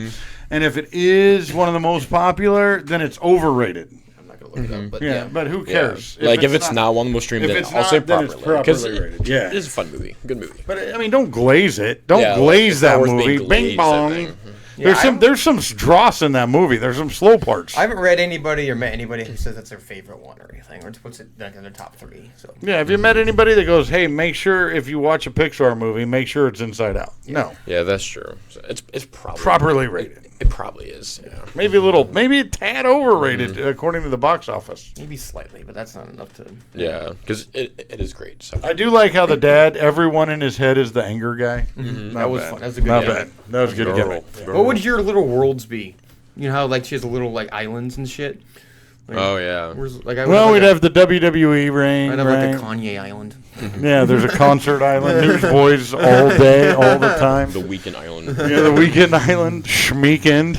and if it is one of the most popular, then it's overrated. I'm not gonna look it up, but Yeah, yeah. but who Yeah. cares? If it's not one of the most streamed, if then it's I'll say not, then it's properly. 'Cause properly rated. Yeah. it is a fun movie. Good movie. But I mean, don't glaze it. Don't Yeah, glaze Star that Wars being movie. glazed, Bing I bong. think. There's some dross in that movie. There's some slow parts. I haven't read anybody or met anybody who says that's their favorite one or anything, or puts it like in their top 3. So Yeah, have you met anybody that goes, "Hey, make sure if you watch a Pixar movie, make sure it's Inside Out"? No, Yeah, that's true. So it's probably properly rated. It probably is. Yeah. Maybe a tad overrated according to the box office. Maybe slightly, but that's not enough to. Yeah, because it is great. So. I do like how the dad, everyone in his head is the anger guy. That was fun. That was a good. Not game. bad. That was a good Girl. gimmick. What would your little worlds be? You know how like she has little like islands and shit. Like, Oh yeah. where's, like, I would Well, have, we'd like, have the WWE ring. I'd have right? like the Kanye Island. Yeah, there's a concert island. There's boys all day, all the time. The Weekend Island. Yeah, the Weekend Island, Schmeekend.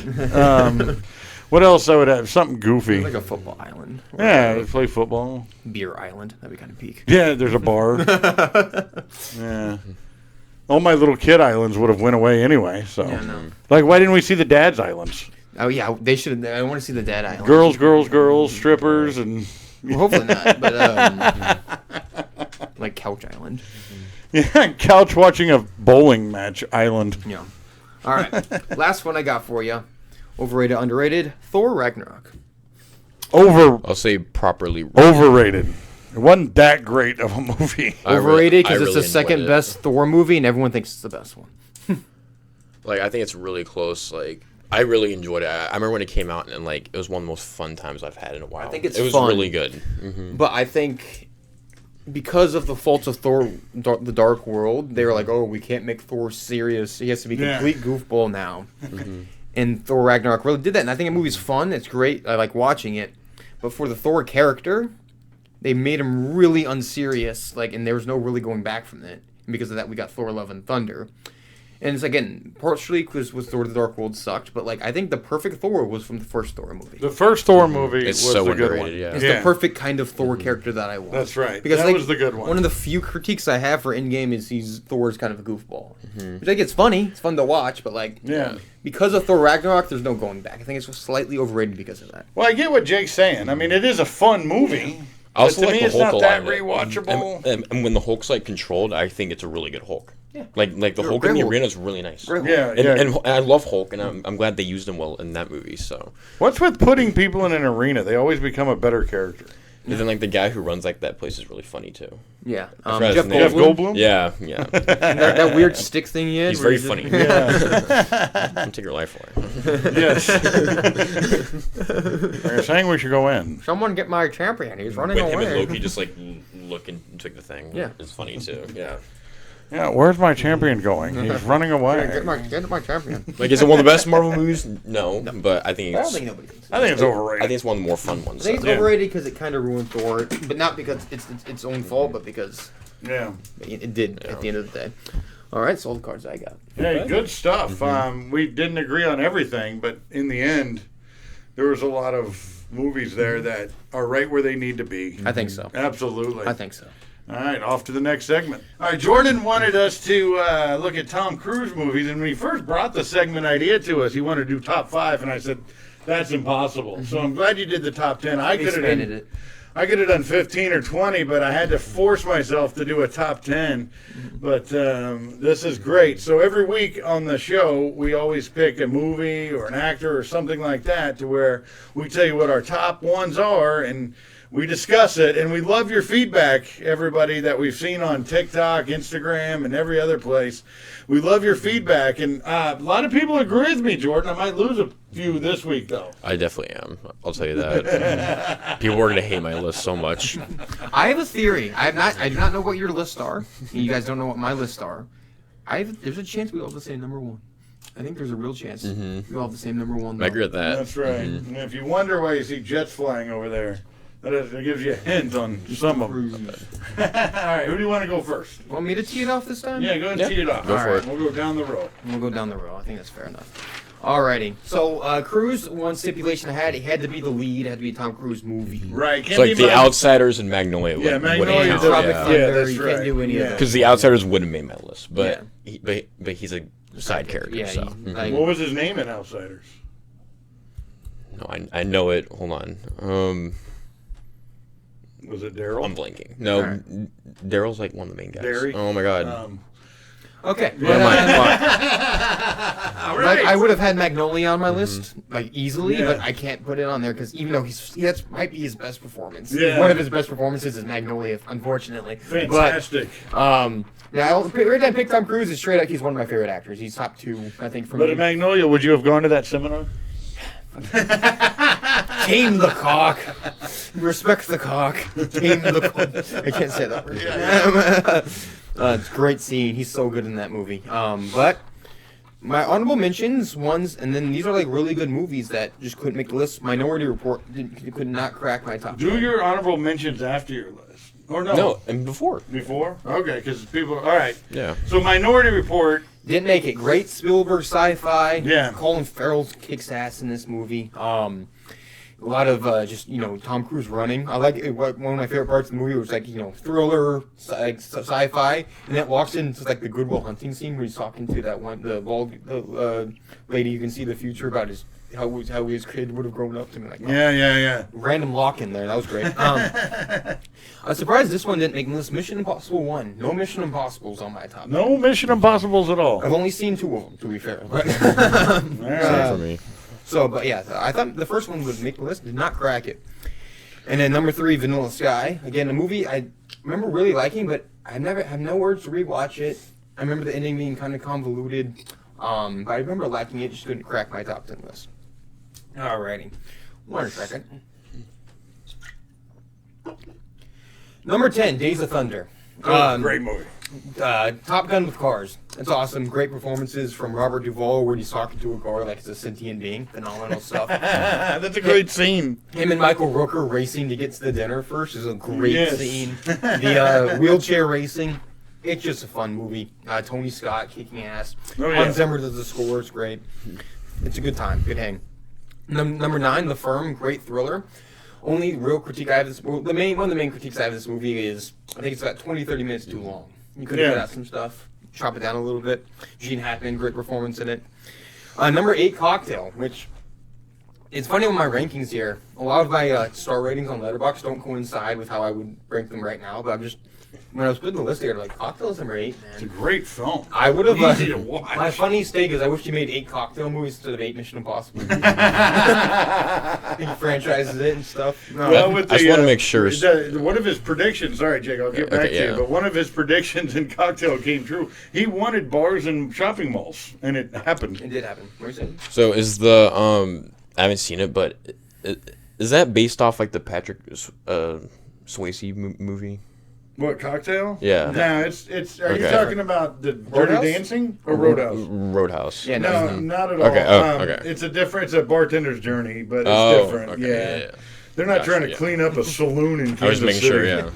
What else I would have? Something goofy. Like a football island. Or Yeah, a they play football. beer island. That'd be kind of peak. Yeah, there's a bar. Yeah. All my little kid islands would have went away anyway. So, Yeah, no. like, why didn't we see the dad's islands? Oh yeah, they should. I want to see the Dead Island. Girls, strippers, and Well, hopefully not, but like Couch Island. yeah, couch watching a bowling match island. Yeah. All right. Last one I got for you. Overrated, underrated. Thor Ragnarok. I'll say properly. Overrated. It wasn't that great of a movie. Overrated because I it's really the second enjoyed it. best Thor movie, and everyone thinks it's the best one. Like I think it's really close. Like I really enjoyed it. I remember when it came out, and like it was one of the most fun times I've had in a while. I think it's it was fun. really good. Hmm. But I think because of the faults of Thor: The Dark World, they were like, "Oh, we can't make Thor serious. He has to be Yeah. complete goofball now." And Thor Ragnarok really did that. And I think the movie's fun. It's great. I like watching it. But for the Thor character, they made him really unserious. Like, and there was no really going back from that. And because of that, we got Thor: Love and Thunder. And it's again partially because Thor: The Dark World sucked, but like I think the perfect Thor was from the first Thor movie. The first Thor movie It's was so the good one. underrated. Yeah. It's Yeah. the perfect kind of Thor character that I want. That's right. Because That like, was the good one. One of the few critiques I have for Endgame is Thor's kind of a goofball. Which I think it's funny. It's fun to watch, but like Yeah. because of Thor Ragnarok, there's no going back. I think it's just slightly overrated because of that. Well, I get what Jake's saying. I mean, it is a fun movie. I also but to like me, the it's Hulk not that alignment. rewatchable. And when the Hulk's like controlled, I think it's a really good Hulk. Yeah. Like the Hulk great in the Hulk. arena is really nice. Great Hulk. Yeah, And, yeah. and I love Hulk, and I'm glad they used him well in that movie. So, What's with putting people in an arena? They always become a better character. and then like the guy who runs like that place is really funny too. Yeah. forgot his Jeff name. Jeff Goldblum. Goldblum? Yeah, yeah. That weird stick thing he had. He's where very he funny. Yeah. Don't take your life away. Yes. They're saying we should go in. Someone get my champion. He's running With him and away. Loki just like look and took the thing. Yeah. It's funny too. Yeah. Yeah, where's my champion going? He's running away. Get my champion. Like, is it one of the best Marvel movies? No, but I think I don't it's. think nobody thinks. I think it's I overrated. think it's one of the more fun ones. I think it's so. Yeah. overrated because it kind of ruined Thor, but not because it's its own fault, but because Yeah. it did at the end of the day. All right, so all the cards I got. Hey, good stuff. We didn't agree on everything, but in the end, there was a lot of movies there that are right where they need to be. I think so. Absolutely. I think so. All right, off to the next segment. All right, Jordan wanted us to look at Tom Cruise movies, and when he first brought the segment idea to us, he wanted to do top 5, and I said, that's impossible. So I'm glad you did the top 10. I could have Expanded done, it. I could have done 15 or 20, but I had to force myself to do a top 10. But this is great. So every week on the show, we always pick a movie or an actor or something like that to where we tell you what our top ones are, and we discuss it, and we love your feedback, everybody that we've seen on TikTok, Instagram, and every other place. We love your feedback, and a lot of people agree with me, Jordan. I might lose a few this week, though. I definitely am. I'll tell you that. People are gonna hate my list so much. I have a theory. I do not know what your lists are. And you guys don't know what my lists are. There's a chance we all have the same number one. I think there's a real chance we all have the same number one. I agree with that. That's right. And if you wonder why you see jets flying over there, that gives you a hint on some of them. All right, who do you want to go first? Want me to tee it off this time? Yeah, go ahead and Yeah. tee it off. Go All for right, it. we'll go down the road. We'll go down the road. I think that's fair enough. Alrighty. So, Cruise, one stipulation I had, it had to be the lead. It had to be a Tom Cruise movie. Right. It's like The Outsiders and Magnolia. Yeah, Magnolia And does- Tropic yeah. Thunder, Yeah, that's you right. can't do any Yeah. of those. Because The Outsiders wouldn't have made my list, but Yeah. but he's a side character. Yeah, so he- like- What was his name in Outsiders? no, I know it. Hold on. Was it Daryl? I'm blanking. No, Alright. Daryl's like one of the main guys. Derry? Oh my god. Okay. Yeah, mine. All Like, I would have had Magnolia on my list, like easily, Yeah. but I can't put it on there because even though that might be his best performance. Yeah. One of his best performances is Magnolia, unfortunately. Fantastic. Now, right I picked Tom Cruise is straight up. He's one of my favorite actors. He's top 2, I think, for But me. at Magnolia, would you have gone to that seminar? Tame the cock. Respect the cock. Tame the cock. I can't say that word. It's a great scene. He's so good in that movie. But my honorable mentions, and then these are like really good movies that just couldn't make the list. Minority Report could not crack my top. Do 10. your honorable mentions after your list. Or no? No, and before. Before? Okay, because people. All right. Yeah. So Minority Report. Didn't make it. Great Spielberg sci-fi. Yeah. Colin Farrell kicks ass in this movie. A lot of just Tom Cruise running. I like it. One of my favorite parts of the movie was like thriller, sci-fi, and that walks into like the Good Will Hunting scene where he's talking to the bald lady. You can see the future about how his kid would have grown up to me. Like Yeah. random lock in there. That was great. I was surprised this one didn't make the list. Mission Impossible 1. No Mission Impossibles on my top. No Mission Impossibles at all. I've only seen 2 of them, to be fair. But All Same right. for me. but yeah, I thought the first one would make the list. Did not crack it. And then number 3, Vanilla Sky. Again, a movie I remember really liking, but I have no words to rewatch it. I remember the ending being kind of convoluted. But I remember liking it. Just couldn't crack my top 10 list. Alrighty. 1 second. Number 10, Days of Thunder. Great movie. Top Gun with cars. That's awesome. Great performances from Robert Duvall where he's talking to a car like it's a sentient being. Phenomenal stuff. That's a great scene. Him and Michael Rooker racing to get to the dinner first is a great Yes. scene. The wheelchair racing. It's just a fun movie. Tony Scott kicking ass. Oh, yeah. Hans Zimmer does the score. It's great. It's a good time. Good hang. Number 9, The Firm. Great thriller. Only real critique I have this. Well, one of the main critiques I have of this movie is I think it's about 20-30 minutes too long. You could have Yeah. cut out some stuff, chop it down a little bit. Gene Hackman, great performance in it. Number 8, Cocktail, which it's funny with my rankings here. A lot of my star ratings on Letterboxd don't coincide with how I would rank them right now. But I'm just when I was putting the list together, like Cocktail's number 8, It's a man. great film. I would have. Easy to watch. My funny stake is I wish you made 8 Cocktail movies instead of 8 Mission Impossible. He franchises it and stuff. No. Well, with I just the, wanna make sure- one of his predictions. Sorry, Jake, I'll get back Okay, to you. yeah. But one of his predictions in Cocktail came true. He wanted bars and shopping malls, and it happened. It did happen. What are you saying? So is the I haven't seen it, but is that based off like the Patrick Swayze movie? What, Cocktail? Yeah. No, it's. Are you Okay. talking about the Dirty Roadhouse? Dancing or Roadhouse? Roadhouse. Yeah, No, no. not at all. Okay, okay. It's a bartender's journey, but it's Oh, different. okay, Yeah. They're not Gotcha, trying to yeah. clean up a saloon in Kansas I was making City. sure, yeah.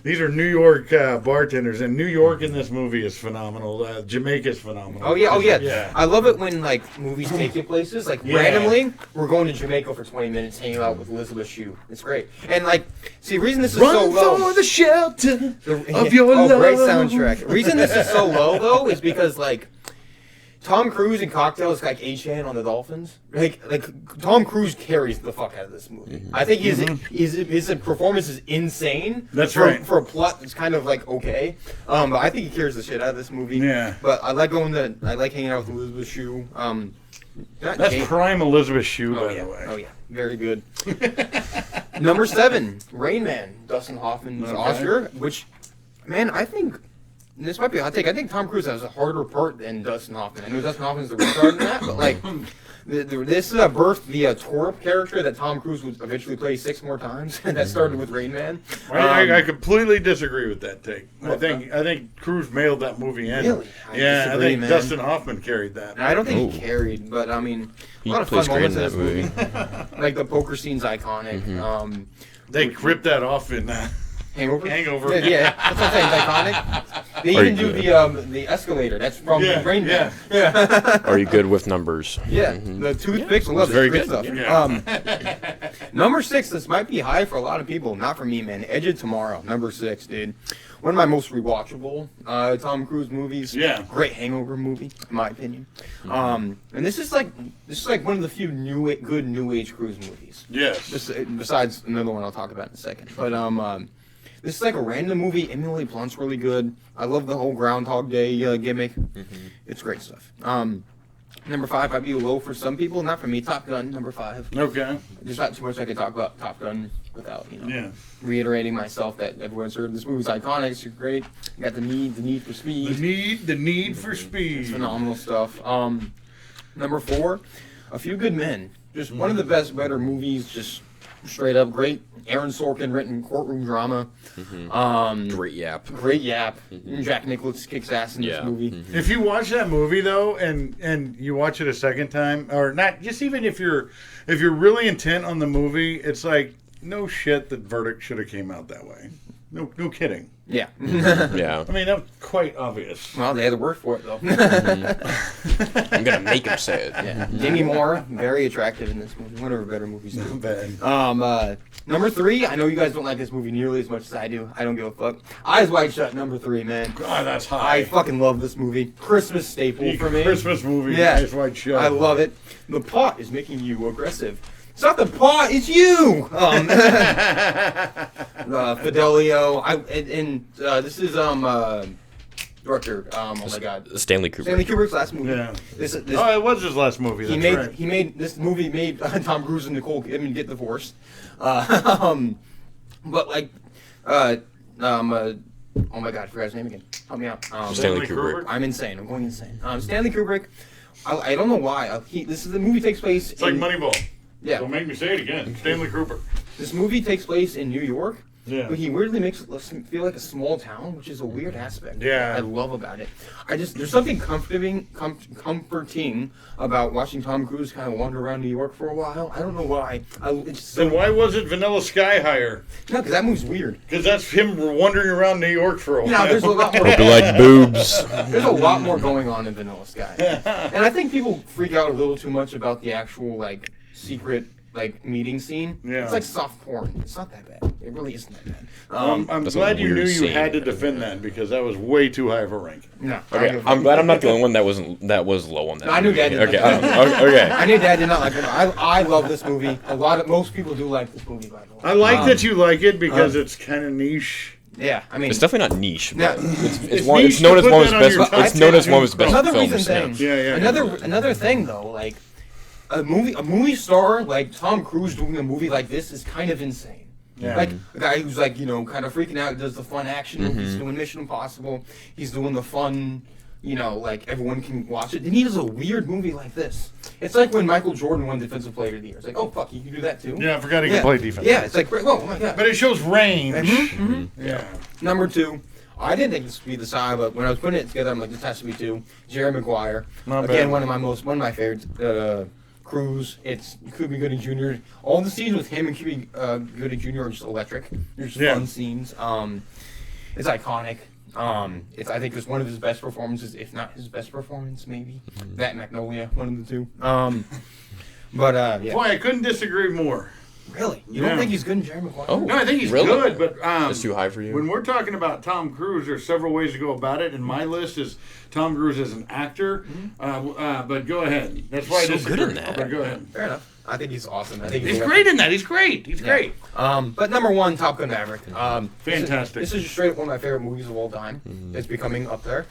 These are New York bartenders, and New York in this movie is phenomenal. Jamaica's phenomenal. Oh yeah, Yeah. I love it when like movies take you places. Like Yeah. randomly, we're going to Jamaica for 20 minutes, hanging out with Elizabeth Shue. It's great. And like, see, the reason this is so low. the shelter Great soundtrack. The reason this is so low though is because like Tom Cruise in Cocktail is like A-Chan on the Dolphins. Like Tom Cruise carries the fuck out of this movie. I think his performance is insane. That's for, right. For a plot that's kind of like okay. But I think he carries the shit out of this movie. Yeah. But I like hanging out with Elizabeth Shue. That's prime Elizabeth Shue, Oh by yeah. the way. Oh yeah. Very good. Number 7, Rain Man, Dustin Hoffman's Okay. Oscar, which, man, I think this might be a hot take. I think Tom Cruise has a harder part than Dustin Hoffman. I know Dustin Hoffman's the retard in that, but like, this birthed the Torp character that Tom Cruise would eventually play 6 more times. That started with Rain Man. I completely disagree with that take. I think Cruise mailed that movie in. Really? I Yeah, I disagree, think man. Dustin Hoffman carried that. And I don't think he Ooh. carried, but I mean, a He lot of plays fun great in moments in that this movie. Like the poker scene's iconic. They ripped that off in Hangover. Hangover. Yeah, that's what I'm saying. It's iconic. They Are even you do the escalator. That's from Yeah, Rain Man. yeah. Are you good with numbers? Yeah, the toothpicks. I love Very it. Great good. stuff. Yeah. Number 6. This might be high for a lot of people. Not for me, man. Edge of Tomorrow. Number 6, dude. One of my most rewatchable Tom Cruise movies. Yeah. Great hangover movie, in my opinion. And this is like one of the few good new age Cruise movies. Yes. Besides another one I'll talk about in a second. But This is like a random movie. Emily Blunt's really good. I love the whole Groundhog Day gimmick. It's great stuff. Number 5 might be low for some people, not for me. Top Gun, number 5. Okay. There's not too much I could talk about Top Gun without, Yeah. reiterating myself that everyone's heard this movie's iconic. It's great. You got the need for speed. The need for speed. It's phenomenal stuff. Number 4, A Few Good Men. Just one of the better movies. Just straight up great. Aaron Sorkin written courtroom drama. Great yap. Great yap. Jack Nicholson kicks ass in this movie. If you watch that movie though, and you watch it a second time, or not, just even if you're really intent on the movie, it's like no shit. The verdict should have came out that way. No kidding. Yeah. Yeah. I mean, that was quite obvious. Well, they had to work for it though. I'm gonna make him say it. Yeah. Demi Moore, very attractive in this movie. One of her better movies too. Bad. Number 3, I know you guys don't like this movie nearly as much as I do. I don't give a fuck. Eyes Wide Shut, number 3, man. God, that's I high. fucking love this movie. Christmas staple for me. Christmas movie. Yeah. Eyes Wide Shut. I love it. The pot is making you aggressive. It's not the pot, it's you. Fidelio. This is director. Oh my god. Stanley Kubrick. Stanley Kubrick's last movie. Yeah. This Oh, it was his last movie. That's right. he made this movie made Tom Cruise and Nicole Kidman get divorced. But like, oh my god, I forgot his name again. Help me out. Stanley Kubrick. I'm insane. I'm going insane. Stanley Kubrick. I don't know why. The movie takes place. It's like Moneyball. Yeah. Don't make me say it again. Stanley Kubrick. This movie takes place in New York. Yeah. But he weirdly makes it feel like a small town, which is a weird aspect. Yeah. I love about it. There's something comforting about watching Tom Cruise kind of wander around New York for a while. I don't know why. Then why was it Vanilla Sky higher? No, because that movie's weird. Because that's him wandering around New York for a while. No, there's a lot more. Hope you like boobs. There's a lot more going on in Vanilla Sky, and I think people freak out a little too much about the actual secret meeting scene. Yeah. It's like soft porn. It's not that bad. It really isn't that bad. I'm That's a glad you weird knew you scene. had to defend that because that was way too high of a rank. No. Okay, I'm glad I'm not the only one that was low on that. No, I knew movie. Dad didn't Okay, like it. okay. I knew Dad did not like it. I love this movie. Most people do like this movie, by the way. I like that you like it because it's kind of niche. Yeah, I mean, It's definitely not niche, but Yeah. it's niche known to as put one of his that on best. your top It's known as 10 one of his best another films. recent thing. Yeah. Another thing though, like a movie star like Tom Cruise doing a movie like this is kind of insane. Yeah. Like a guy who's kind of freaking out, does the fun action movies, doing Mission Impossible. He's doing the fun, everyone can watch it. And he does a weird movie like this. It's like when Michael Jordan won Defensive Player of the Year. It's like, oh fuck, you can do that too. Yeah, I forgot he could play defense. Yeah, it's like, oh my god. But it shows range. Yeah. Number 2, I didn't think this would be the side, but when I was putting it together, I'm like, this has to be 2. Jerry Maguire. Not Again, bad. one of my favorites. Cruise. It's Cuba Gooding Jr. All the scenes with him and Cuba Gooding Jr. are just electric. They're just fun scenes. It's iconic. I think it's one of his best performances, if not his best performance, maybe. That and Magnolia, one of the two. Yeah. Boy, I couldn't disagree more. Really? You Yeah. don't think he's good in Jerry Maguire? Oh. No, I think he's Really? good, but That's too high for you. when we're talking about Tom Cruise, there's several ways to go about it, and my list is Tom Cruise as an actor. But go ahead. That's why I So disagree. good in that. But go ahead. Fair enough. I think he's awesome. I think He's great in that. He's great. He's great. But number 1, Top Gun Maverick. Fantastic. This is just straight up one of my favorite movies of all time. It's becoming up there.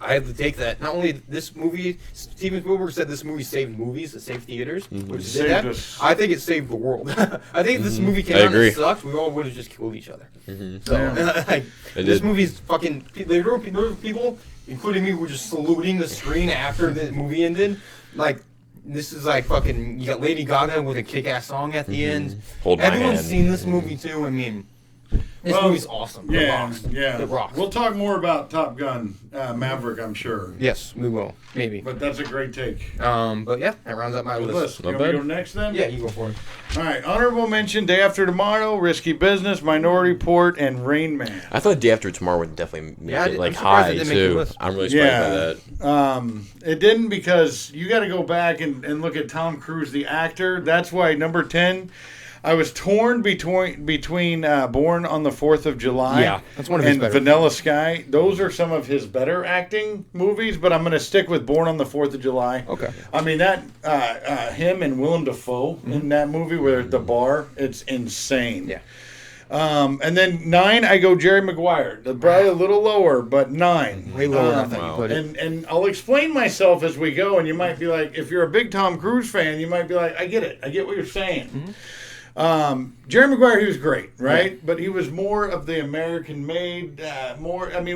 I have to take that. Not only this movie, Steven Spielberg said this movie saved movies, it saved theaters, which it Saved did that. us. I think it saved the world. I think if this movie came I out and agree. it sucked, we all would have just killed each other. So, Yeah. this did. movie's fucking. There were people, including me, who were just saluting the screen after the movie ended. Like, this is like fucking. You got Lady Gaga with a kick-ass song at the end. Hold my Everyone's hand. seen this movie too. I mean, this Well, movie's awesome. It rocks. It rocks. We'll talk more about Top Gun Maverick, I'm sure. Yes, we will. Maybe. But that's a great take. But yeah, that rounds up my Good list. list. You Not want me to bad. go next then? Yeah, you go for it. All right. Honorable mention: Day After Tomorrow, Risky Business, Minority Report, and Rain Man. I thought Day After Tomorrow would definitely make Yeah, it I'm surprised high it didn't make your too. list. I'm really surprised by that. It didn't because you got to go back and look at Tom Cruise, the actor. That's why number 10. I was torn between Born on the 4th of July Yeah, that's one of his and better. Vanilla Sky. Those are some of his better acting movies, but I'm going to stick with Born on the 4th of July. Okay. I mean, that him and Willem Dafoe in that movie where they're at the bar, it's insane. Yeah. And then 9, I go Jerry Maguire. Probably a little lower, but 9. Way lower than I thought Wow. you put it. And I'll explain myself as we go, and you might be like, if you're a big Tom Cruise fan, you might be like, I get it. I get what you're saying. Jerry Maguire, he was great, right? Yeah. But he was more of the American-made,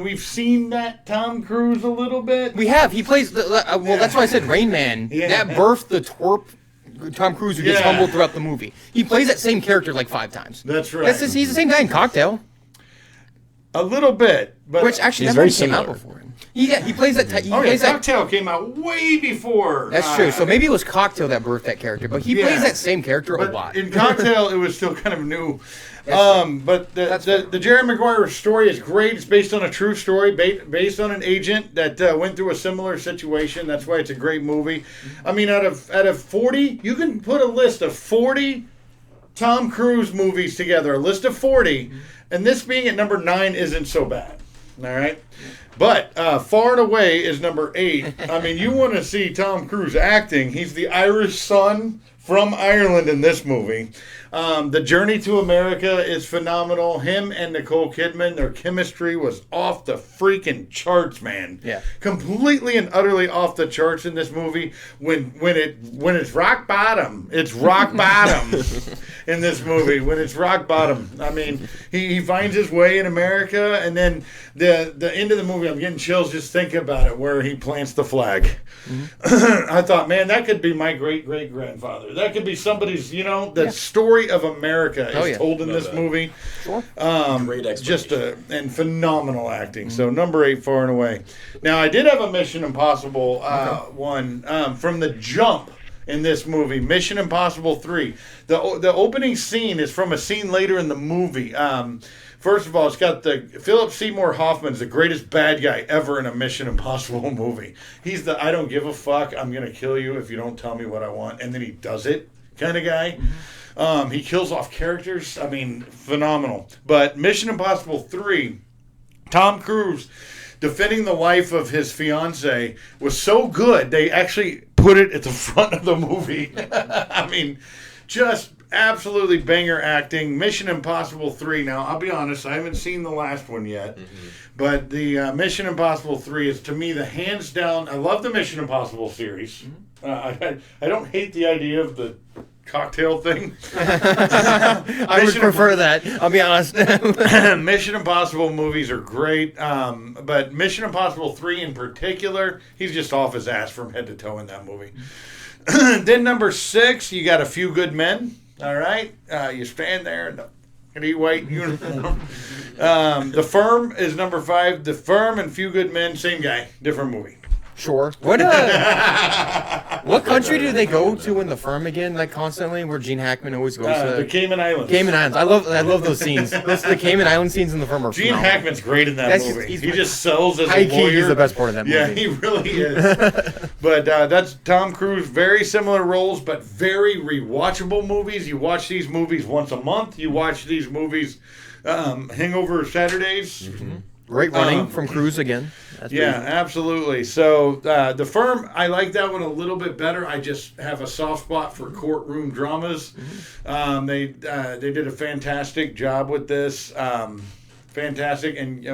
we've seen that Tom Cruise a little bit. We have. He plays that's why I said Rain Man. Yeah. That birthed the twerp Tom Cruise who gets Yeah. humbled throughout the movie. He plays that same character like 5 times. That's right. He's the same guy in Cocktail, A little bit. But which actually He's that very movie came out similar. before him. He plays that. He Oh, yeah, plays that. Cocktail came out way before. That's true. So maybe it was Cocktail that birthed that character, but he Yeah. plays that same character a But lot. in Cocktail, it was still kind of new. But the Jerry Maguire story is great. It's based on a true story, based on an agent that went through a similar situation. That's why it's a great movie. I mean, out of 40, you can put a list of 40 Tom Cruise movies together, a list of 40, and this being at number 9 isn't so bad. All right? But far and away is number 8. I mean, you want to see Tom Cruise acting. He's the Irish son from Ireland in this movie. The Journey to America is phenomenal. Him and Nicole Kidman, their chemistry was off the freaking charts, man. Yeah. Completely and utterly off the charts in this movie. When it's rock bottom, it's rock bottom in this movie. When it's rock bottom, I mean, he finds his way in America, and then the end of the movie, I'm getting chills just thinking about it, where he plants the flag. I thought, man, that could be my great-great-grandfather. That could be somebody's, the story of America Oh, is yeah. told in Love this that. movie. Sure. Great Just explanation. and phenomenal acting. So number 8, far and away. Now, I did have a Mission Impossible one from the jump in this movie, Mission Impossible 3. The opening scene is from a scene later in the movie. First of all, it's got Philip Seymour Hoffman's the greatest bad guy ever in a Mission Impossible movie. He's the I don't give a fuck, I'm going to kill you if you don't tell me what I want. And then he does it kind of guy. He kills off characters. I mean, phenomenal. But Mission Impossible 3, Tom Cruise defending the life of his fiance was so good, they actually put it at the front of the movie. I mean, just absolutely banger acting. Mission Impossible 3. Now, I'll be honest, I haven't seen the last one yet. But the Mission Impossible 3 is, to me, the hands down. I love the Mission Impossible series. I don't hate the idea of the cocktail thing. I would prefer that. I'll be honest. Mission Impossible movies are great, but Mission Impossible 3 in particular, he's just off his ass from head to toe in that movie. Then number 6, you got A Few Good Men. All right, you stand there in the white uniform. The Firm is number 5. The Firm and Few Good Men, same guy, different movie. Sure. What country do they go to in The Firm again? Like constantly, where Gene Hackman always goes The to Cayman Islands. Cayman Islands. I love those scenes. The Cayman Island scenes in The Firm are Gene phenomenal. Hackman's great in that That's just- movie. he's- He just sells as a High key, lawyer. he's the best part of that movie. Yeah, he really is. But that's Tom Cruise. Very similar roles, but very rewatchable movies. You watch these movies once a month. You watch these movies Hangover Saturdays. Great running from Cruise again. That's Yeah, pretty- absolutely. So The Firm, I like that one a little bit better. I just have a soft spot for courtroom dramas. They did a fantastic job with this. Fantastic, and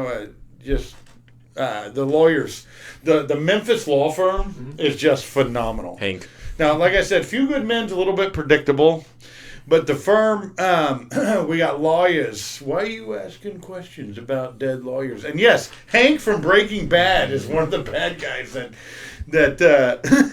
just the lawyers, the Memphis law firm is just phenomenal. Hank. Now, like I said, Few Good Men's a little bit predictable. But The Firm, we got lawyers. Why are you asking questions about dead lawyers? And yes, Hank from Breaking Bad is one of the bad guys that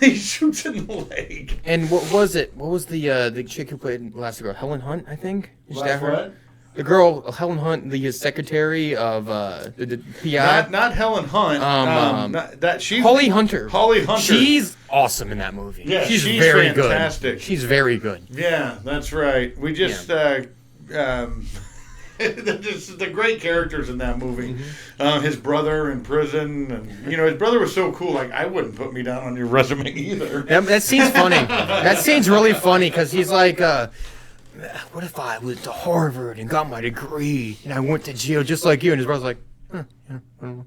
he shoots in the leg. And what was it? What was the chick who played last girl? Helen Hunt, I think. Is that her? What? The girl, Helen Hunt, the secretary of the PI. Not Helen Hunt. She's Holly Hunter. Holly Hunter. She's awesome in that movie. Yeah, she's she's very fantastic. good. She's very good. Yeah, that's right. We just just the great characters in that movie. His brother in prison, and his brother was so cool. Like, I wouldn't put me down on your resume either. That scene's funny. That scene's really funny because he's like, what if I went to Harvard and got my degree and I went to jail just like you? And his brother's like, I don't know.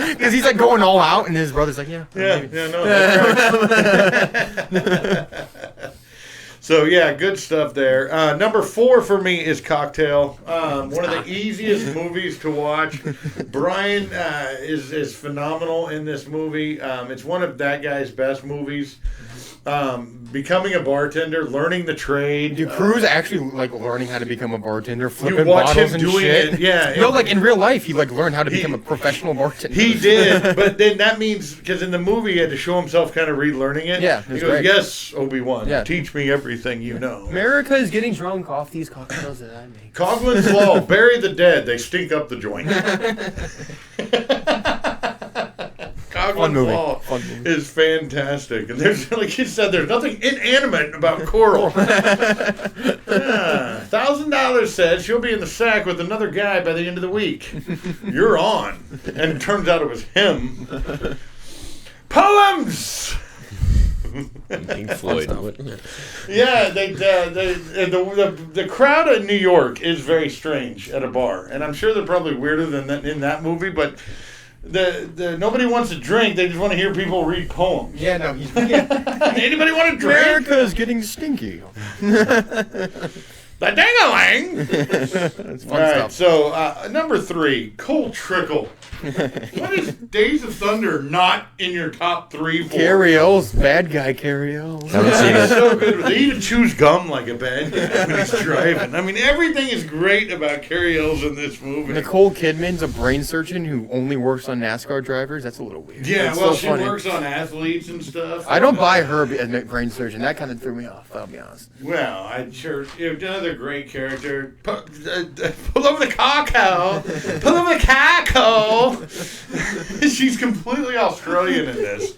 Because he's like going all out, and his brother's like, yeah. Yeah, maybe. no, that's right. So yeah, good stuff there. Number 4 for me is Cocktail. One of the easiest movies to watch. Brian is phenomenal in this movie. It's one of that guy's best movies. Becoming a bartender, learning the trade. Dude, Cruz actually like learning how to become a bartender, flipping watch bottles him and doing shit. it, yeah. No, like in real life, he like learned how to become a professional bartender. He did, but then that means because in the movie he had to show himself kind of relearning it. Yeah, he it's goes, great. "Yes, Obi-Wan, Yeah. teach me everything you know." America is getting drunk off these cocktails that I make. Coughlin's Law, bury the dead. They stink up the joint. Fun movie. Law Fun movie. is fantastic, and there's like you said, there's nothing inanimate about Coral. $1,000 said she'll be in the sack with another guy by the end of the week. You're on, and it turns out it was him. Poems. Pink Floyd. Yeah, the crowd in New York is very strange at a bar, and I'm sure they're probably weirder than that in that movie. But the nobody wants to drink; they just want to hear people read poems. Yeah, no, he's Anybody want to drink? America is getting stinky. The ding-a-ling. That's fun All right, stuff. so number 3, Cold Trickle. What is Days of Thunder not in your top 3 for? Carrie Ells, bad guy Carrie Ells. Haven't seen It's it. so good. They even chews gum like a bad guy when he's driving. I mean, everything is great about Carrie Ells in this movie. Nicole Kidman's a brain surgeon who only works on NASCAR drivers. That's a little weird. Yeah, That's well, so she funny. works on athletes and stuff. I don't buy her as a brain surgeon. That kind of threw me off, I'll be honest. Well, I sure another great character. Pull over the caco. Pull over the caco. She's completely Australian in this.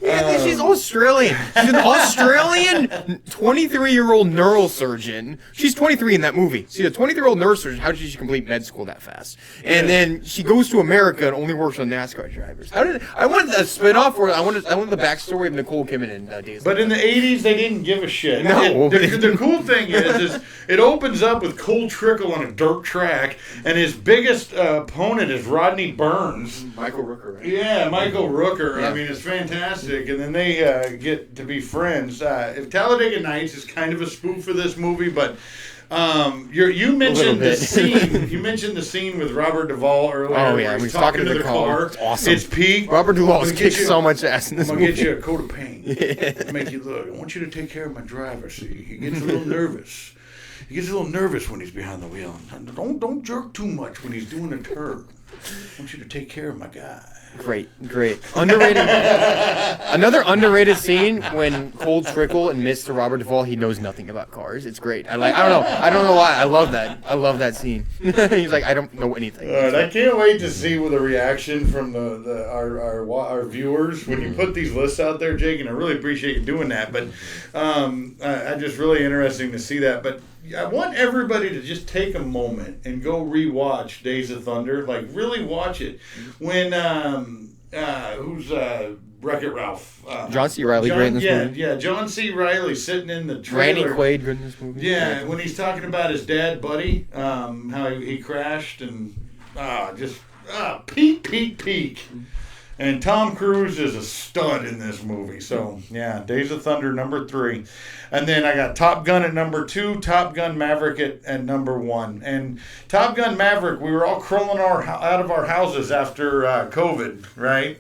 Yeah, she's Australian. She's an Australian 23-year-old neurosurgeon. She's 23 in that movie. She's a 23-year-old neurosurgeon. How did she complete med school that fast? And then she goes to America and only works on NASCAR drivers. I wanted a spin-off where I wanted the backstory of Nicole Kidman in Days. But in the 80s, they didn't give a shit. No. The cool thing is it opens up with Cold Trickle on a dirt track, and his biggest opponent is Rodney Burns. Michael Rooker, right? Yeah, Michael Rooker. Yeah. I mean, it's fantastic. And then they get to be friends. If Talladega Nights is kind of a spoof for this movie, but you mentioned the bit. scene. You mentioned the scene with Robert Duvall earlier. Oh, where yeah, he's when he's talking to the car. It's awesome. It's peak. Robert Duvall has I'm gonna get kicked you- so much ass in this I'm gonna movie. get you a coat of paint. Make you look. I want you to take care of my driver. See, he gets a little nervous. He gets a little nervous when he's behind the wheel. Don't jerk too much when he's doing a turn. I want you to take care of my guy. Great. Underrated. Another underrated scene when Cold Trickle admits to Robert Duvall he knows nothing about cars. It's great. I don't know why. I love that scene. He's like, I don't know anything. I can't wait to see the reaction from our viewers when you put these lists out there, Jake. And I really appreciate you doing that. But I just really interesting to see that. But I want everybody to just take a moment and go rewatch Days of Thunder. Like really watch it. When who's Wreck-It Ralph? John C. Reilly great in this movie. Yeah, John C. Reilly sitting in the trailer. Randy Quaid good in this movie. Yeah, when he's talking about his dad, Buddy, how he crashed and peak. And Tom Cruise is a stud in this movie. So, yeah, Days of Thunder, number 3. And then I got Top Gun at number 2, Top Gun Maverick at number 1. And Top Gun Maverick, we were all crawling out of our houses after COVID, right?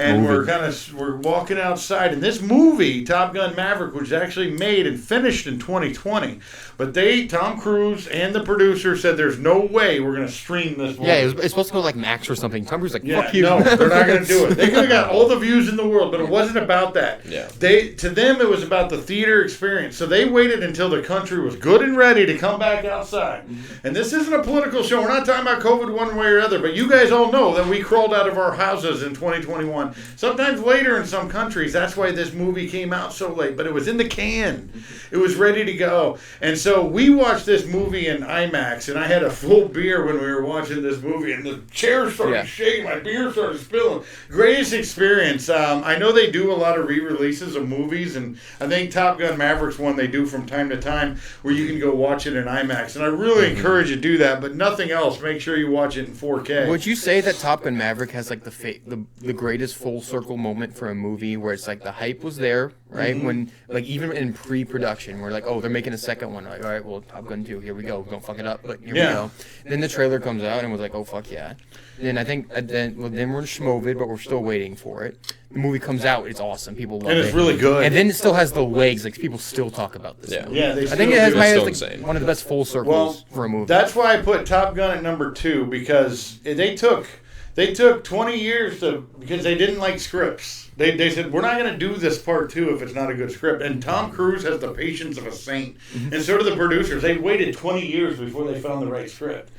And we're walking outside. And this movie, Top Gun Maverick, was actually made and finished in 2020. But Tom Cruise and the producer said there's no way we're going to stream this movie. Yeah, it's supposed to go like Max or something. Tom Cruise was like, Yeah, fuck you. no, they're not going to do it. They could have got all the views in the world, but it wasn't about that. Yeah. To them, it was about the theater experience. So they waited until the country was good and ready to come back outside. And this isn't a political show. We're not talking about COVID one way or other, but you guys all know that we crawled out of our houses in 2021. Sometimes later in some countries, that's why this movie came out so late. But it was in the can. It was ready to go. And so we watched this movie in IMAX, and I had a full beer when we were watching this movie, and the chair started shaking, my beer started spilling. Greatest experience. I know they do a lot of re-releases of movies, and I think Top Gun Maverick's one they do from time to time where you can go watch it in IMAX. And I really encourage you to do that, but nothing else. Make sure you watch it in 4K. Would you say that Top Gun Maverick has like the greatest full circle moment for a movie where it's like the hype was there right? Mm-hmm. When like even in pre-production, we're like, oh, they're making a second one. Like, all right, well, Top Gun 2, here we go. Don't fuck it up, but here we Yeah. go. Then the trailer comes out, and we're like, oh fuck yeah. Then I think then we're in Schmovid, but we're still waiting for it. The movie comes out, it's awesome. People love it. And it's really good. And then it still has the legs. Like people still talk about this. Yeah. movie. Yeah, they I still think it has do. my It's still like, insane. one of the best full circles for a movie. That's why I put Top Gun at number 2 because they took 20 years because they didn't like scripts. They said we're not going to do this part 2 if it's not a good script. And Tom Cruise has the patience of a saint, and so do the producers. They waited 20 years before they found the right script.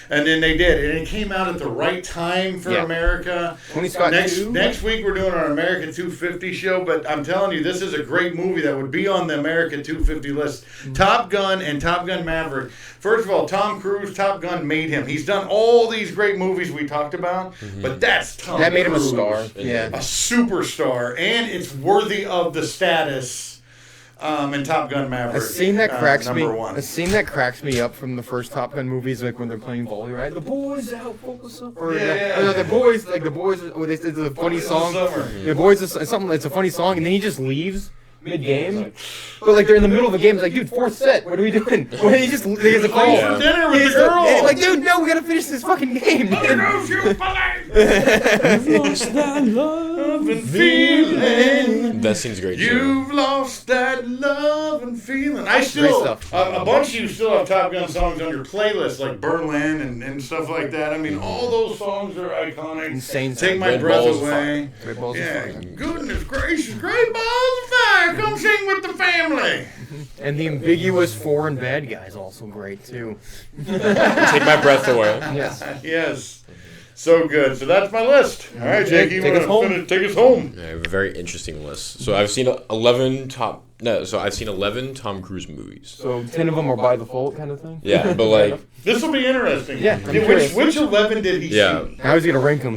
And then they did, and it came out at the right time for Yeah. America. Tony Scott too. Next week we're doing our America 250 show, but I'm telling you, this is a great movie that would be on the America 250 list. Top Gun and Top Gun Maverick. First of all, Tom Cruise, Top Gun made him. He's done all these great movies we talked about, but that's Tom That made him a Cruise. star. Yeah. Yeah. A superstar, and it's worthy of the status in Top Gun Maverick. A scene that cracks me. number 1. A scene that cracks me up from the first Top Gun movies, like when they're playing volley, right? The boys out, focus up. Or the boys, like the boys. When they did the funny song. Summer. The boys, it's something. It's a funny song, and then he just leaves mid game. But like they're in the middle of the game. It's like, dude, fourth set. What are we doing? When he just there's a call. For dinner with He's the girl. like, dude, no, we gotta finish this fucking game. There goes you, buddy. Lost that love and feeling. That seems great too. You've lost that love and feeling. I still, stuff. a bunch of you still have Top Gun songs on your playlist, like Berlin and stuff like that. I mean, all those songs are iconic. Insane. Take my Red breath Balls of away. Great balls Yeah, of fire. goodness gracious, great balls of fire. Come sing with the family. And the ambiguous foreign bad guy is also great too. Take my breath away. Yes. Yes. So good. So that's my list. All right, Jake, you Take want us home. to take us home? I have a very interesting list. So I've seen 11 Tom Cruise movies. So 10 of them are by default kind of thing. Yeah, but like, This will be interesting. Yeah, I'm which curious. 11 did he yeah. see? How's he gonna rank them?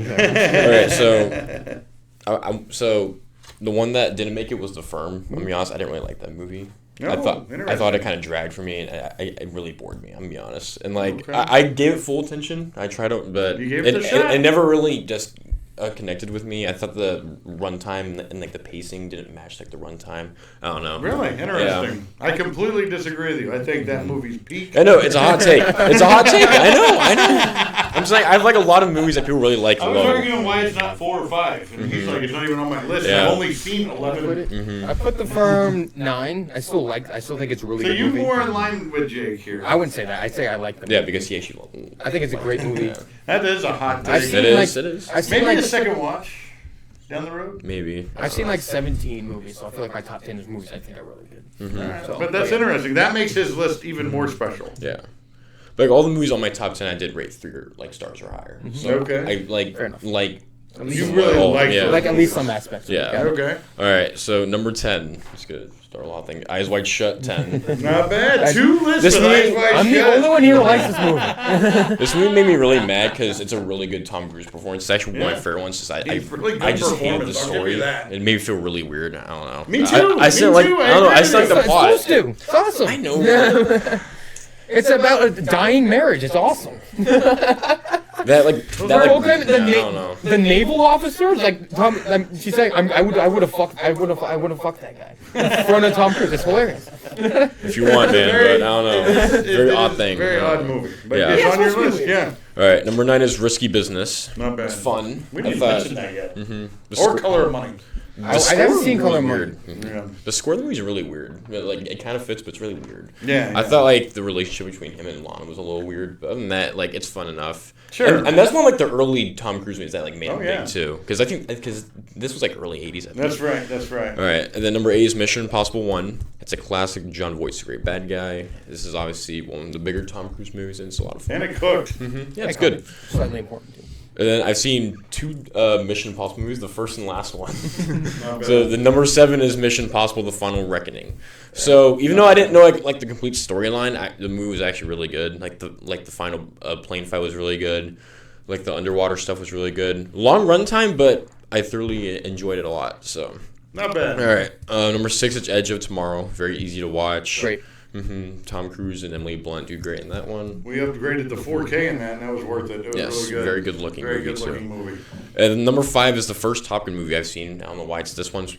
All right, so the one that didn't make it was The Firm. I'm gonna be honest, I didn't really like that movie. I thought interesting. it kind of dragged for me, and it really bored me. I'm gonna be honest, and like Okay. I gave it full attention. I tried to, but You gave it a it shot. never really just connected with me. I thought the runtime and like the pacing didn't match like the runtime. I don't know. Really interesting. I completely disagree with you. I think that movie's peak. I know it's a hot take. It's a hot take. I know. I'm saying I have like a lot of movies that people really like. I was love. arguing why it's not 4 or 5, and he's like, it's not even on my list. Yeah. I've only seen 11. I put The Firm 9. I still think it's a really So good you're movie. more in line with Jake here. I wouldn't say that. I'd say I like the Yeah, movie. because he actually. I think it's a great movie. Yeah. That is a hot I've take. seen It is. like- It is. I've seen Maybe like a second watch down the road. Maybe. I've seen like 17 movies, so I feel like my top 10 is movies I think are really good. So, But that's yeah. interesting. That makes his list even more special. Yeah. But like all the movies on my top 10, I did rate 3 or like stars or higher. So Okay. I like Fair enough. You really Oh, like yeah. it. Like at least some aspects. Of Yeah. it. Okay. All right. So number 10. It's good. Start a lot of things. Eyes Wide Shut 10. Not bad. 2 lists This with movie- Eyes Wide I'm the Shut. only one here who likes this movie. This movie made me really mad because it's a really good Tom Cruise performance. It's actually one of Yeah. my favorite ones. Just He's really good I just hated the performance, I'll give story. you that. It made me feel really weird. I don't know. Me too. I still Me like. too. I don't know. I still like the It's plot. supposed to. It's awesome. I know. It's about a dying marriage. It's awesome. That like that Whole like. time, the, I don't know. the naval officers, like Tom, she's saying, I would have fucked that guy in front of Tom Cruise. It's hilarious. If you want, man, Very- but I don't know. It Very is odd a thing. Very odd movie. But Yeah. it's Yeah, on your it's supposed list. to be Yeah. All right, number 9 is Risky Business. Not bad. It's fun. We I didn't thought- mention that yet. The Or score- Color of Money. I haven't seen Color of Money. Weird. Yeah. The score of the movie is really weird. Like it kind of fits, but it's really weird. Yeah. I thought like the relationship between him and Lana was a little weird, but other than that, like it's fun enough. Sure. And that's one of like the early Tom Cruise movies that like made him Oh, yeah. big too, because I think because this was like early '80s. I think. That's right. That's right. All right, and then number 8 is Mission Impossible 1. It's a classic. Jon Voight's a great bad guy. This is obviously one of the bigger Tom Cruise movies, and it's a lot of fun. And it cooked. Yeah, it's good. Slightly important too. And then I've seen 2 Mission Impossible movies, the first and last one. Not bad. So the number 7 is Mission Impossible: The Final Reckoning. So even though I didn't know like the complete storyline, the movie was actually really good. Like the final plane fight was really good. Like the underwater stuff was really good. Long runtime, but I thoroughly enjoyed it a lot. So Not bad. all right, number 6 is Edge of Tomorrow. Very easy to watch. Great. Tom Cruise and Emily Blunt do great in that one. We upgraded the 4K in that, and that was worth it. It was Yes, really good. very good looking Very movie good looking too. movie. And number 5 is the first Top Gun movie I've seen. I don't know why it's this one's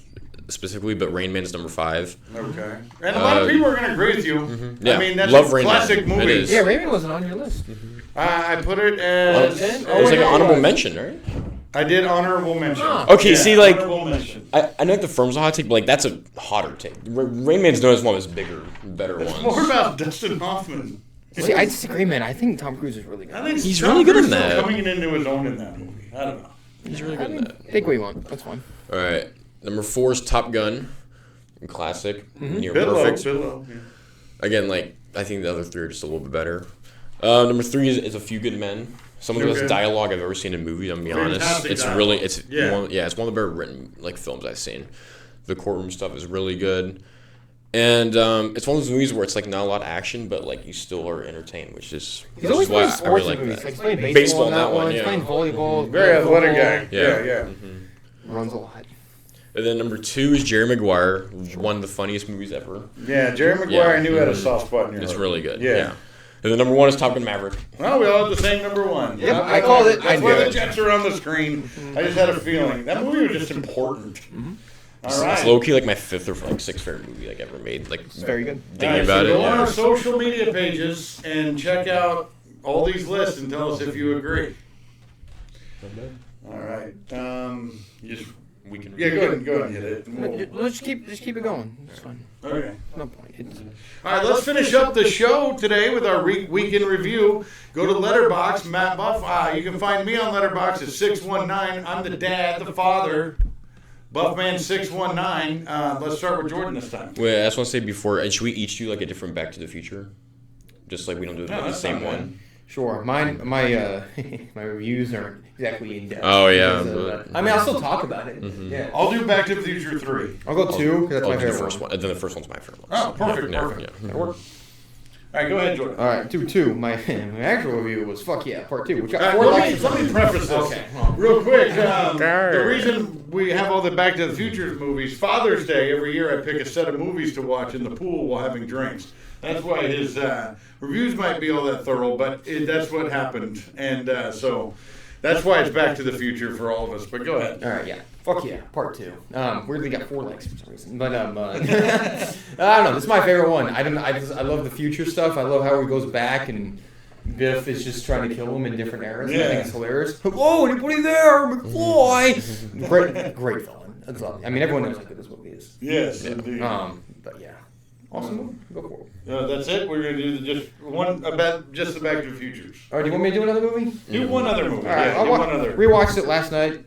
specifically, but Rain Man's number 5. Okay. And a lot of people are going to agree with you. Yeah, I mean, that's love a Rain Man. classic movie. It is. Yeah, Raven wasn't on your list. I put it as... It was like an honorable mention, right? I did honorable mention. Okay, see, like, honorable mention. I know the firm's a hot take, but like that's a hotter take. Rain Man's known as one of his bigger, better ones. More about Dustin Hoffman. See, I disagree, man. I think Tom Cruise is really good. I think He's Tom really good in Cruise is that. coming into his own in that movie. I don't know. He's really good in that. Take what you want. That's fine. All right, number 4 is Top Gun, classic, near Bit perfect. low. Yeah. Again, like I think the other 3 are just a little bit better. Number 3 is A Few Good Men. Some of the best Okay. dialogue I've ever seen in a movie. I'm gonna be honest. Fantastic It's dialogue. really, Yeah. it's one of the better written like films I've seen. The courtroom stuff is really good, and it's one of those movies where it's like not a lot of action, but like you still are entertained, which is He's always why playing I sports really in like movies. that. Like, he's playing Baseball baseball in in that that one, one. He's yeah. playing volleyball. Very playing athletic football. guy. Yeah. Runs a lot. And then number 2 is Jerry Maguire, one of the funniest movies ever. Yeah, Jerry Maguire, Yeah. I knew had a soft spot in your It's heart. really good. Yeah. Yeah. And then number 1 is Top Gun Maverick. Well, we all have the same number 1. Yeah, I called it. That's I why knew the it. Jets are on the screen. I just had a feeling. That movie was just important. All It's right. low key like my 5th or like 6th favorite movie like ever made. Like It's very good. thinking All right, about so it. go on Yeah. our social media pages and check out all these lists and tell us if you agree. All right. We can. Yeah, go ahead and hit it. And we'll- Let's just keep it going. It's fine. Okay. No point. It's, All right, let's finish up the show today with our week in review. Go to Letterboxd, Matt Buff. You can find me on Letterboxd at 619. I'm the dad, the father, Buffman619. Let's start with Jordan this time. Wait, I just want to say before, and should we each do like a different Back to the Future? Just like we don't do No, the that's same not bad. one. sure. My my reviews aren't exactly in depth. Oh, yeah, because of, but- I mean, I'll still talk about it. Yeah. I'll do Back to the Future 3. I'll go 2 because that's I'll my do the favorite first one. And then the first one's my favorite one. Oh, perfect, Yeah, perfect. yeah. That'll work. All right, go ahead, Jordan. All right, 2. My actual review was Fuck Yeah Part 2, which got 4 Let likes. me preface this. Okay, well. Real quick, the reason we have all the Back to the Future movies, Father's Day, every year I pick a set of movies to watch in the pool while having drinks. That's why his reviews might be all that thorough, but that's what happened. And so that's why it's Back to the Future for all of us. But go ahead. All right, yeah. Fuck Yeah Part 2. Weirdly got 4 likes for some reason, but I don't know. This is my favorite one. I love the future stuff. I love how he goes back and Biff is just trying to kill him in different eras. I Yeah. think it's hilarious. Whoa, anybody there? McFly! Great villain. That's lovely. I mean, everyone knows how good this movie is. Yes, indeed. But yeah. Awesome movie. Go for it. That's it. We're gonna do just the Back to the Futures. All right, do you want me to do another movie? Do one other movie. All right, Yeah, I'll do watch, one other. rewatched it last night.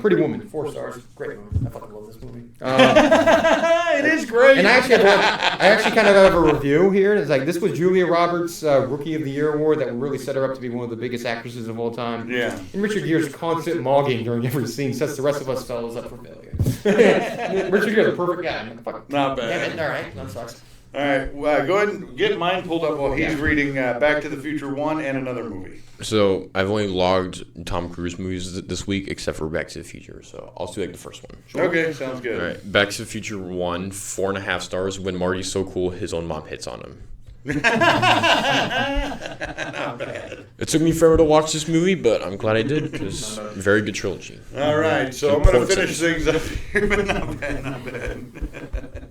Pretty Woman, 4 stars. Great movie. I fucking love this movie. It is great. And I actually kind of have a review here. It's like this was Julia Roberts' Rookie of the Year award that really set her up to be one of the biggest actresses of all time. Yeah. And Richard Gere's constant mogging during every scene sets the rest of us fellas up for failure. Richard Gere's a perfect guy. I'm like, fuck. Not bad. Damn it. All right, that sucks. All right, well, go ahead and get mine pulled up while he's reading Back to the Future 1 and another movie. So I've only logged Tom Cruise movies this week, except for Back to the Future. So I'll do like the first one. Okay, sounds good. All right, Back to the Future 1, 4.5 stars. When Marty's so cool, his own mom hits on him. Not bad. It took me forever to watch this movie, but I'm glad I did because very good trilogy. All right, so I'm going to Important finish things up here, but not bad, not bad.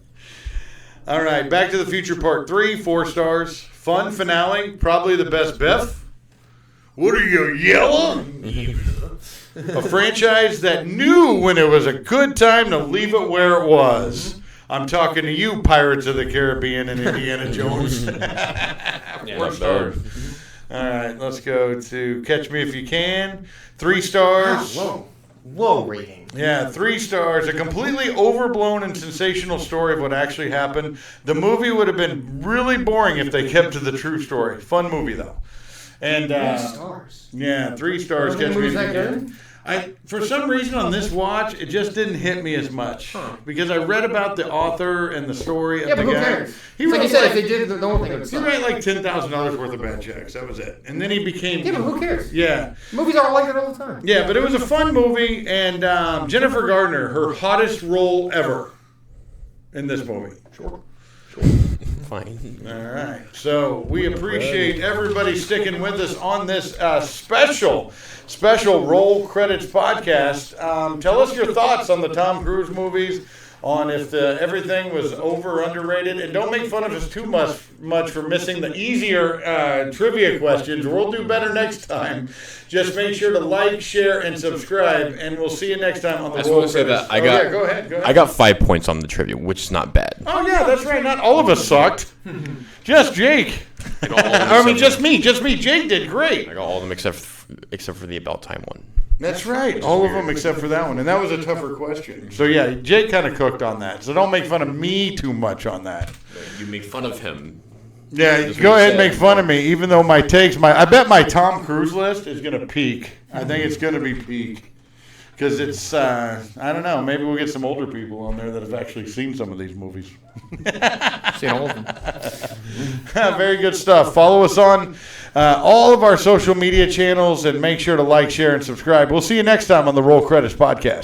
All right, Back to the Future Part 3, 4 stars. Fun finale, probably the best Biff. What are you, yellow? A franchise that knew when it was a good time to leave it where it was. I'm talking to you, Pirates of the Caribbean and Indiana Jones. 4 stars. All right, let's go to Catch Me If You Can. 3 stars. Low rating. Yeah, 3 stars. A completely overblown and sensational story of what actually happened. The movie would have been really boring if they kept to the true story. Fun movie, though. And 3 stars. yeah, 3 stars. You don't Catch think Me the If You movie's that Can. For some reason on this watch, it just didn't hit me as much because I read about the author and the story of Yeah, the but who guy. cares? He It's like wrote you said, if like, they did the whole thing, it would he suck. wrote like $10,000 worth of bad checks. That was it, and then he became. Yeah, but who cares? Yeah. Movies are like that all the time. Yeah, but it was a fun movie, and Jennifer Gardner, her hottest role ever in this movie. Sure. Fine. All right. So we appreciate everybody sticking with us on this special Roll Credits podcast. Tell us your thoughts on the Tom Cruise movies. on if everything was over or underrated. And don't make fun of us too much for missing the easier trivia questions. We'll do better next time. Just make sure to like, share, and subscribe, and we'll see you next time on the I just Roll want to say Critters. that Yeah, go ahead. I got 5 points on the trivia, which is not bad. Oh yeah, that's right. Not all of us sucked. Just Jake. I got all of them I mean, except just me. Jake did great. I got all of them except for the About Time one. That's right. All of them except for that one. And that was a tougher question. So, yeah, Jake kind of cooked on that. So don't make fun of me too much on that. You make fun of him. Yeah, That's go what ahead you and make said. fun of me, even though I bet my Tom Cruise list is going to peak. I think it's going to be peak. Because it's, I don't know, maybe we'll get some older people on there that have actually seen some of these movies. Seen all of them. Very good stuff. Follow us on all of our social media channels and make sure to like, share, and subscribe. We'll see you next time on the Roll Credits Podcast.